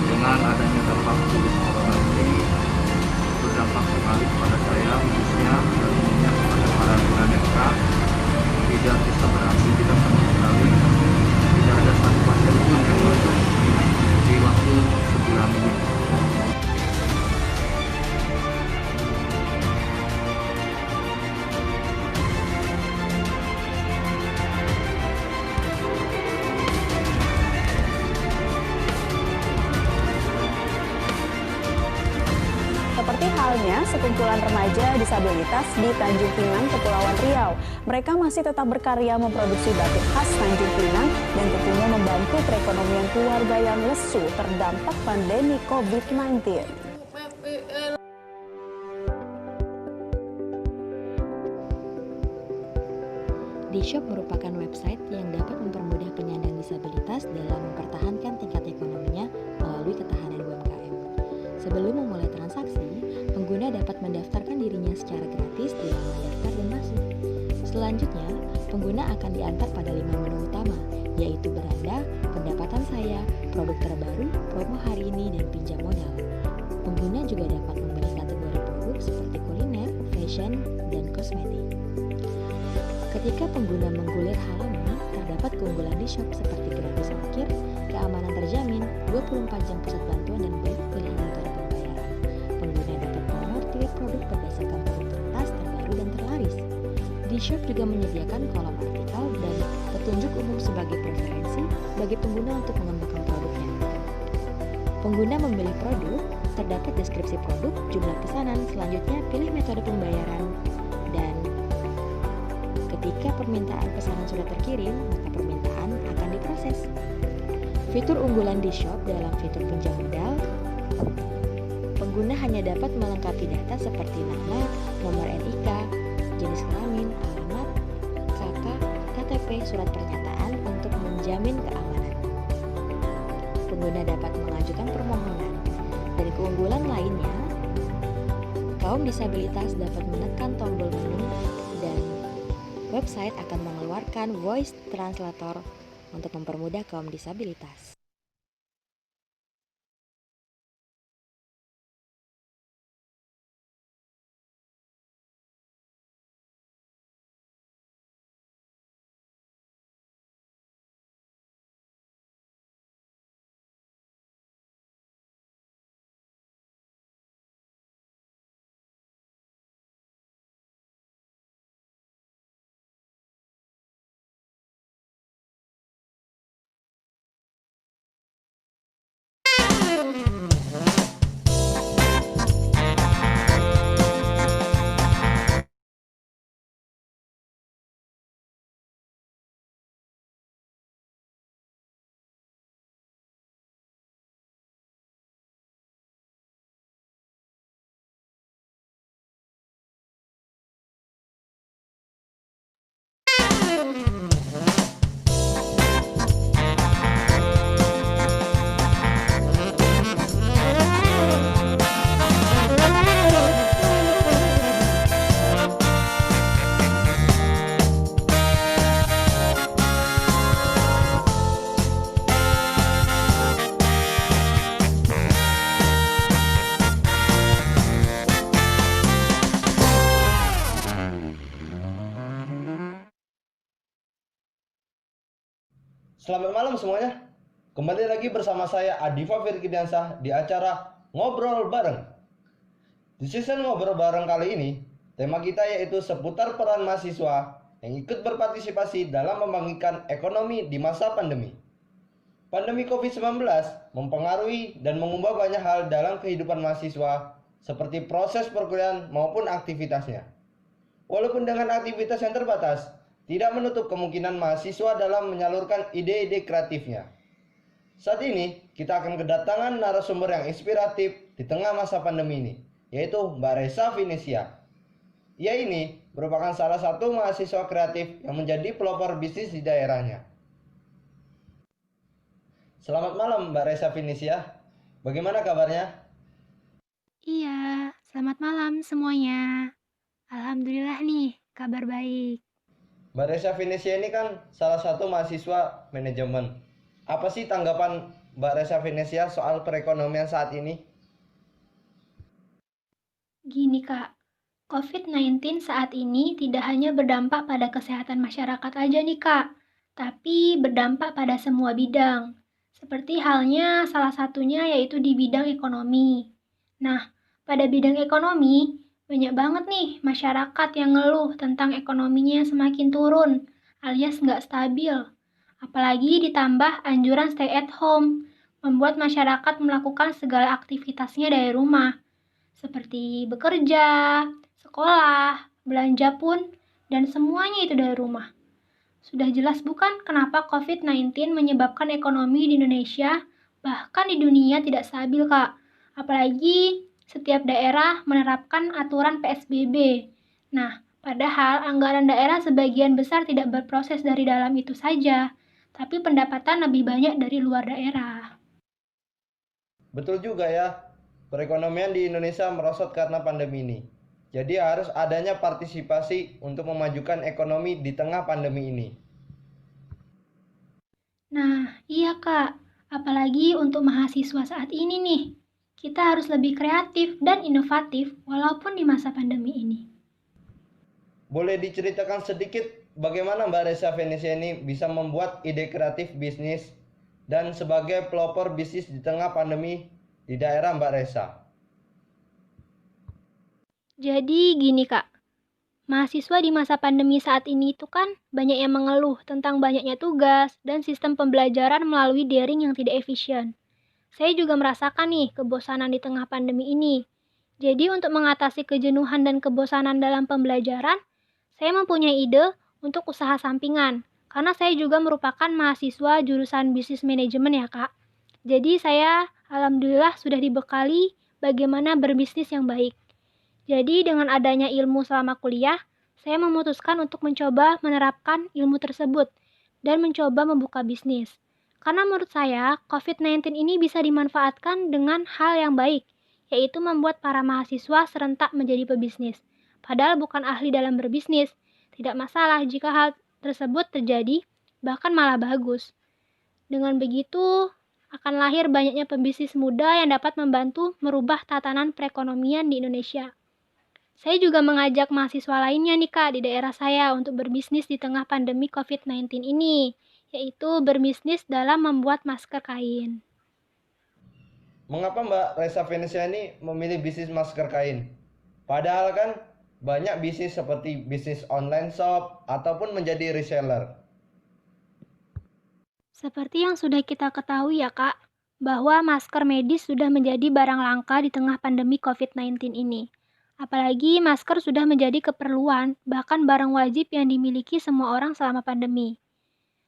dengan adanya dampak virus corona ini berdampak sekali kepada saya, khususnya dan umumnya kepada para tunanetra tidak bisa beraktivitas sama sekali. Tidak ada satu pasien pun yang masuk di waktu sebulan ini. Seperti halnya sekumpulan remaja disabilitas di Tanjung Pinang, Kepulauan Riau. Mereka masih tetap berkarya memproduksi batik khas Tanjung Pinang dan tentunya membantu perekonomian keluarga yang lesu terdampak pandemi COVID-19. Dishop merupakan website yang dapat mempermudah penyandang disabilitas dalam mempertahankan tingkat ekonominya melalui ketahanan UMKM. Sebelum memulai transaksi, pengguna dapat mendaftarkan dirinya secara gratis di laman daftar dan masuk. Selanjutnya, pengguna akan diantar pada 5 menu utama, yaitu beranda, pendapatan saya, produk terbaru, promo hari ini, dan pinjam modal. Pengguna juga dapat memilih kategori produk seperti kuliner, fashion, dan kosmetik. Ketika pengguna menggulir halaman, terdapat keunggulan di shop seperti gratis ongkir, keamanan terjamin, 24 jam pusat bantuan, dan banyak pilihan metode pembayaran. Pengguna dapat menortir produk berdasarkan produktivitas terbaru dan terlaris. Di shop juga menyediakan kolom artikel dan petunjuk umum sebagai preferensi bagi pengguna untuk mengembangkan produknya. Pengguna memilih produk, terdapat deskripsi produk, jumlah pesanan, selanjutnya pilih metode pembayaran, dan ketika permintaan pesanan sudah terkirim, maka permintaan akan diproses. Fitur unggulan di shop dalam fitur pinjam modal, pengguna hanya dapat melengkapi data seperti nama, nomor NIK, jenis kelamin, alamat, KK, KTP, surat pernyataan untuk menjamin keamanan. Pengguna dapat mengajukan permohonan. Dan keunggulan lainnya, kaum disabilitas dapat menekan tombol menu dan website akan mengeluarkan voice translator untuk mempermudah kaum disabilitas. Selamat malam semuanya. Kembali lagi bersama saya Adifa Firkidiansah di acara Ngobrol Bareng. Di season Ngobrol Bareng kali ini, tema kita yaitu seputar peran mahasiswa yang ikut berpartisipasi dalam membangkitkan ekonomi di masa pandemi. Pandemi COVID-19 mempengaruhi dan mengubah banyak hal dalam kehidupan mahasiswa seperti proses perkuliahan maupun aktivitasnya. Walaupun dengan aktivitas yang terbatas, tidak menutup kemungkinan mahasiswa dalam menyalurkan ide-ide kreatifnya. Saat ini, kita akan kedatangan narasumber yang inspiratif di tengah masa pandemi ini, yaitu Mbak Reza Vinesia. Ia ini merupakan salah satu mahasiswa kreatif yang menjadi pelopor bisnis di daerahnya. Selamat malam Mbak Reza Finisia. Bagaimana kabarnya? Iya, selamat malam semuanya. Alhamdulillah nih, kabar baik. Mbak Reza Finisia ini kan salah satu mahasiswa manajemen. Apa sih tanggapan Mbak Reza Finisia soal perekonomian saat ini? Gini Kak, COVID-19 saat ini tidak hanya berdampak pada kesehatan masyarakat aja nih Kak, tapi berdampak pada semua bidang. Seperti halnya salah satunya yaitu di bidang ekonomi. Nah, pada bidang ekonomi, banyak banget nih masyarakat yang ngeluh tentang ekonominya semakin turun, alias nggak stabil. Apalagi ditambah anjuran stay at home, membuat masyarakat melakukan segala aktivitasnya dari rumah, seperti bekerja, sekolah, belanja pun, dan semuanya itu dari rumah. Sudah jelas bukan kenapa COVID-19 menyebabkan ekonomi di Indonesia, bahkan di dunia tidak stabil, Kak. Apalagi setiap daerah menerapkan aturan PSBB. Nah, padahal anggaran daerah sebagian besar tidak berproses dari dalam itu saja, tapi pendapatan lebih banyak dari luar daerah. Betul juga ya, perekonomian di Indonesia merosot karena pandemi ini. Jadi harus adanya partisipasi untuk memajukan ekonomi di tengah pandemi ini. Nah, iya Kak. Apalagi untuk mahasiswa saat ini nih. Kita harus lebih kreatif dan inovatif walaupun di masa pandemi ini. Boleh diceritakan sedikit bagaimana Mbak Reza Finisia ini bisa membuat ide kreatif bisnis dan sebagai pelopor bisnis di tengah pandemi di daerah Mbak Reza? Jadi gini Kak, mahasiswa di masa pandemi saat ini itu kan banyak yang mengeluh tentang banyaknya tugas dan sistem pembelajaran melalui daring yang tidak efisien. Saya juga merasakan nih kebosanan di tengah pandemi ini. Jadi untuk mengatasi kejenuhan dan kebosanan dalam pembelajaran, saya mempunyai ide untuk usaha sampingan. Karena saya juga merupakan mahasiswa jurusan bisnis manajemen ya Kak. Jadi saya alhamdulillah sudah dibekali bagaimana berbisnis yang baik. Jadi dengan adanya ilmu selama kuliah, saya memutuskan untuk mencoba menerapkan ilmu tersebut dan mencoba membuka bisnis. Karena menurut saya, COVID-19 ini bisa dimanfaatkan dengan hal yang baik, yaitu membuat para mahasiswa serentak menjadi pebisnis. Padahal bukan ahli dalam berbisnis, tidak masalah jika hal tersebut terjadi, bahkan malah bagus. Dengan begitu, akan lahir banyaknya pebisnis muda yang dapat membantu merubah tatanan perekonomian di Indonesia. Saya juga mengajak mahasiswa lainnya nih Kak di daerah saya untuk berbisnis di tengah pandemi COVID-19 ini, yaitu berbisnis dalam membuat masker kain. Mengapa Mbak Reza Finisia ini memilih bisnis masker kain? Padahal kan banyak bisnis seperti bisnis online shop ataupun menjadi reseller. Seperti yang sudah kita ketahui ya Kak, bahwa masker medis sudah menjadi barang langka di tengah pandemi COVID-19 ini. Apalagi masker sudah menjadi keperluan, bahkan barang wajib yang dimiliki semua orang selama pandemi.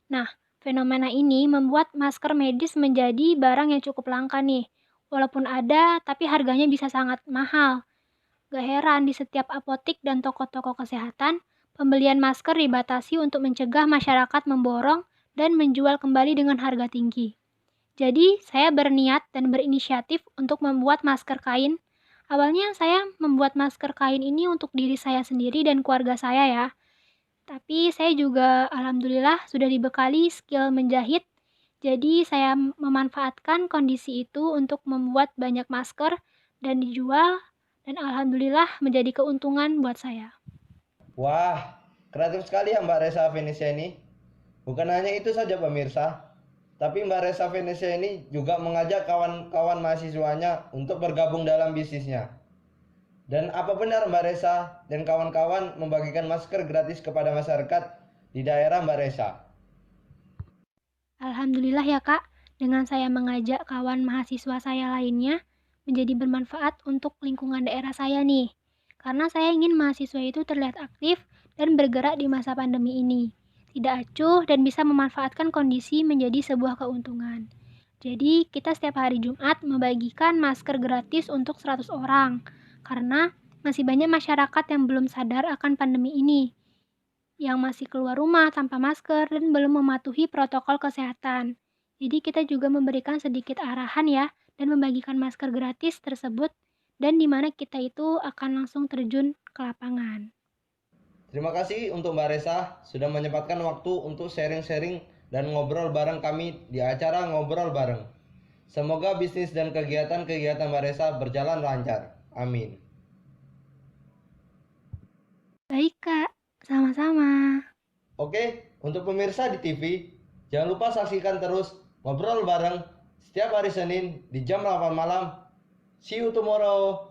Nah, fenomena ini membuat masker medis menjadi barang yang cukup langka nih. Walaupun ada, tapi harganya bisa sangat mahal. Gak heran di setiap apotik dan toko-toko kesehatan, pembelian masker dibatasi untuk mencegah masyarakat memborong dan menjual kembali dengan harga tinggi. Jadi, saya berniat dan berinisiatif untuk membuat masker kain. Awalnya saya membuat masker kain ini untuk diri saya sendiri dan keluarga saya ya. Tapi saya juga alhamdulillah sudah dibekali skill menjahit. Jadi saya memanfaatkan kondisi itu untuk membuat banyak masker dan dijual dan alhamdulillah menjadi keuntungan buat saya. Wah, kreatif sekali ya Mbak Reza Finisia ini. Bukan hanya itu saja pemirsa, tapi Mbak Reza Finisia ini juga mengajak kawan-kawan mahasiswanya untuk bergabung dalam bisnisnya. Dan apa benar Mbak Reza dan kawan-kawan membagikan masker gratis kepada masyarakat di daerah Mbak Reza? Alhamdulillah ya Kak, dengan saya mengajak kawan mahasiswa saya lainnya menjadi bermanfaat untuk lingkungan daerah saya nih. Karena saya ingin mahasiswa itu terlihat aktif dan bergerak di masa pandemi ini. Tidak acuh dan bisa memanfaatkan kondisi menjadi sebuah keuntungan. Jadi kita setiap hari Jumat membagikan masker gratis untuk 100 orang. Karena masih banyak masyarakat yang belum sadar akan pandemi ini, yang masih keluar rumah tanpa masker dan belum mematuhi protokol kesehatan. Jadi kita juga memberikan sedikit arahan ya, dan membagikan masker gratis tersebut, dan di mana kita itu akan langsung terjun ke lapangan. Terima kasih untuk Mbak Resa sudah menyempatkan waktu untuk sharing-sharing dan ngobrol bareng kami di acara Ngobrol Bareng. Semoga bisnis dan kegiatan-kegiatan Mbak Resa berjalan lancar. Amin. Baik Kak, sama-sama. Oke, untuk pemirsa di TV, jangan lupa saksikan terus Ngobrol Bareng setiap hari Senin di jam 8 malam. See you tomorrow.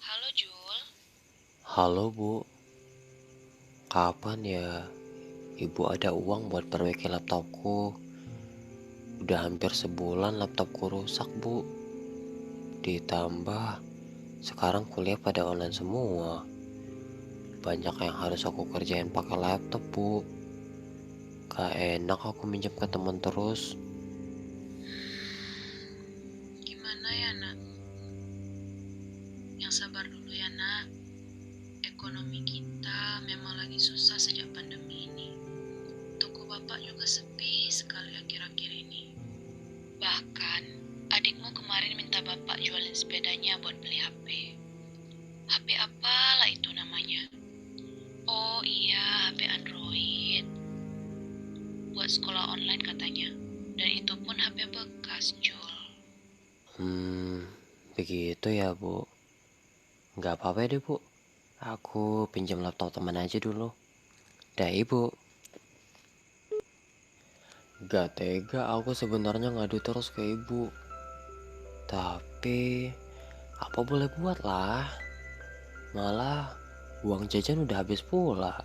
Halo Jul. Halo Bu. Kapan ya Ibu ada uang buat perbaiki laptopku? Udah hampir sebulan laptopku rusak Bu. Ditambah sekarang kuliah pada online semua. Banyak yang harus aku kerjain pakai laptop Bu. Gak enak aku minjem ke teman terus. Gimana ya nak? Yang sabar dulu ya nak. Ekonomi kita memang lagi susah sejak pandemi ini. Toko bapak juga sepi sekali akhir-akhir ini. Bahkan adikmu kemarin minta bapak jualin sepedanya buat beli HP. HP apalah itu namanya? Oh iya, HP Android. Buat sekolah online katanya. Dan itu pun HP bekas, Jul. Begitu ya Bu. Gak apa-apa deh Bu. Aku pinjam laptop teman aja dulu. Dah Ibu. Gak tega aku sebenarnya ngadu terus ke Ibu. Tapi apa boleh buat lah. Malah uang jajan udah habis pula.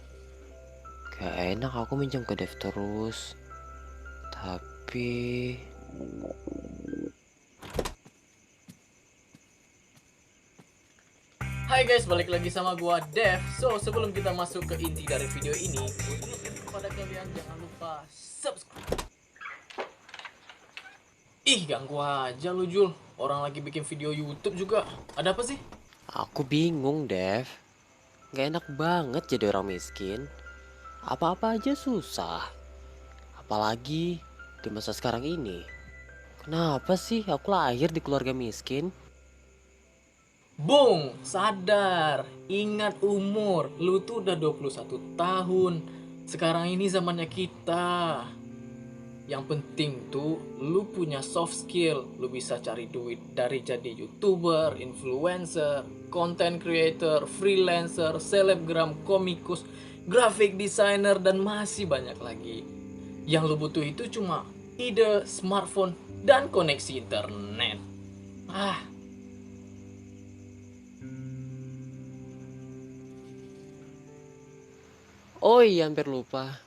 Gak enak aku minjem ke Dev terus. Tapi Hai guys, balik lagi sama gua Dev. So, sebelum kita masuk ke inti dari video ini, gua ingatkan kepada kalian jangan lupa subscribe. Ih, ganggu aja lu Jul. Orang lagi bikin video YouTube juga. Ada apa sih? aku bingung Dev. Gak enak banget jadi orang miskin. Apa-apa aja susah. Apalagi di masa sekarang ini. Kenapa sih aku lahir di keluarga miskin? Bung, sadar. Ingat umur. Lu tuh udah 21 tahun. Sekarang ini zamannya kita. Yang penting tuh lu punya soft skill. Lu bisa cari duit dari jadi YouTuber, influencer, content creator, freelancer, selebgram, komikus, graphic designer, dan masih banyak lagi. Yang lu butuh itu cuma ide, smartphone, dan koneksi internet. Oh iya, hampir lupa.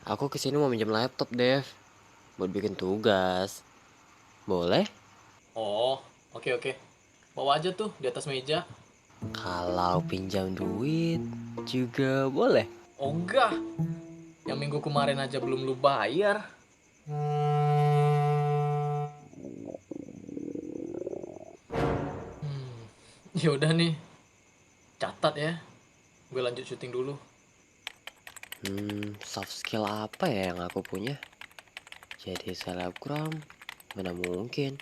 Aku kesini mau minjem laptop, Dev. Buat bikin tugas. Boleh? Oh, oke. Bawa aja tuh di atas meja. Kalau pinjam duit juga boleh? Oh enggak. Yang minggu kemarin aja belum lu bayar. Ya udah nih. Catat ya. Gue lanjut syuting dulu. Soft skill apa ya yang aku punya? Jadi selebgram, mana mungkin.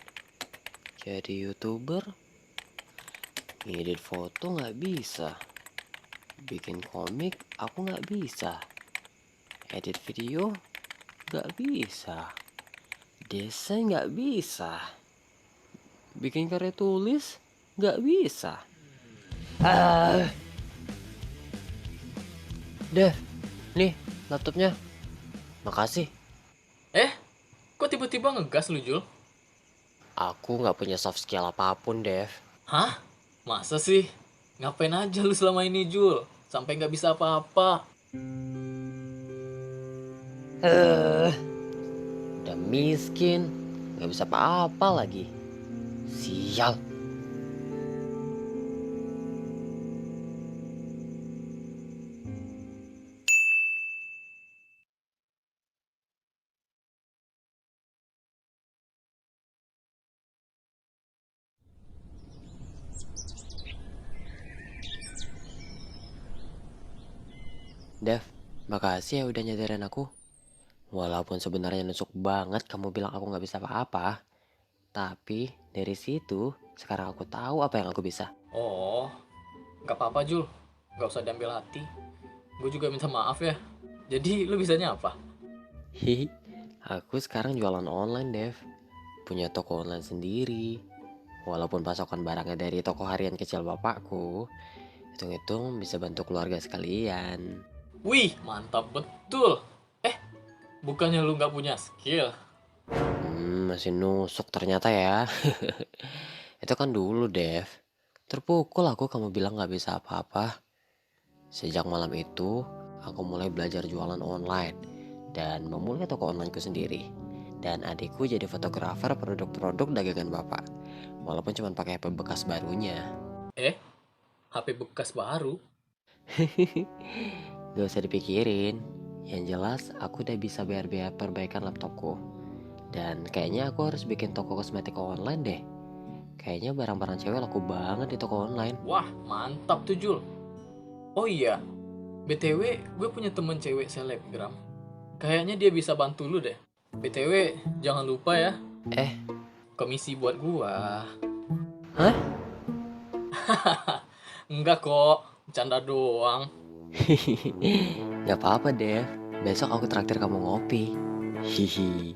Jadi YouTuber, ngedit foto nggak bisa. Bikin komik, aku nggak bisa. Edit video, nggak bisa. Desain nggak bisa. Bikin karya tulis, nggak bisa. Dev, nih laptopnya. Makasih. Kok tiba-tiba ngegas lu, Jul? Aku nggak punya soft skill apapun, Dev. Hah? Masa sih? Ngapain aja lu selama ini, Jul? Sampai nggak bisa apa-apa. Udah miskin, nggak bisa apa-apa lagi. Sial. Dev, makasih ya udah nyadarin aku. Walaupun sebenarnya nusuk banget kamu bilang aku nggak bisa apa-apa. Tapi dari situ, sekarang aku tahu apa yang aku bisa. Oh, nggak apa-apa, Jul. Nggak usah diambil hati. Gue juga minta maaf ya. Jadi lu bisanya apa? Hihi, aku sekarang jualan online, Dev. Punya toko online sendiri. Walaupun pasokan barangnya dari toko harian kecil bapakku, hitung-hitung bisa bantu keluarga sekalian. Wih, mantap betul. Bukannya lu nggak punya skill? Masih nusuk ternyata ya. Itu kan dulu, Dev. Terpukul aku kamu bilang gak bisa apa-apa. Sejak malam itu, aku mulai belajar jualan online dan memulai toko onlineku sendiri. Dan adikku jadi fotografer produk-produk dagangan bapak. Walaupun cuma pakai HP bekas barunya. HP bekas baru? Gak usah dipikirin. Yang jelas aku udah bisa bayar biaya perbaikan laptopku. Dan kayaknya aku harus bikin toko kosmetik online deh. Kayaknya barang-barang cewek laku banget di toko online. Wah, mantap tuh, Jul. Oh iya, BTW gue punya temen cewek selebgram. Kayaknya dia bisa bantu lu deh. BTW, jangan lupa ya. Komisi buat gua. Hah? Enggak kok, bercanda doang. Gak apa-apa, Dev. Besok aku traktir kamu ngopi. Hihi.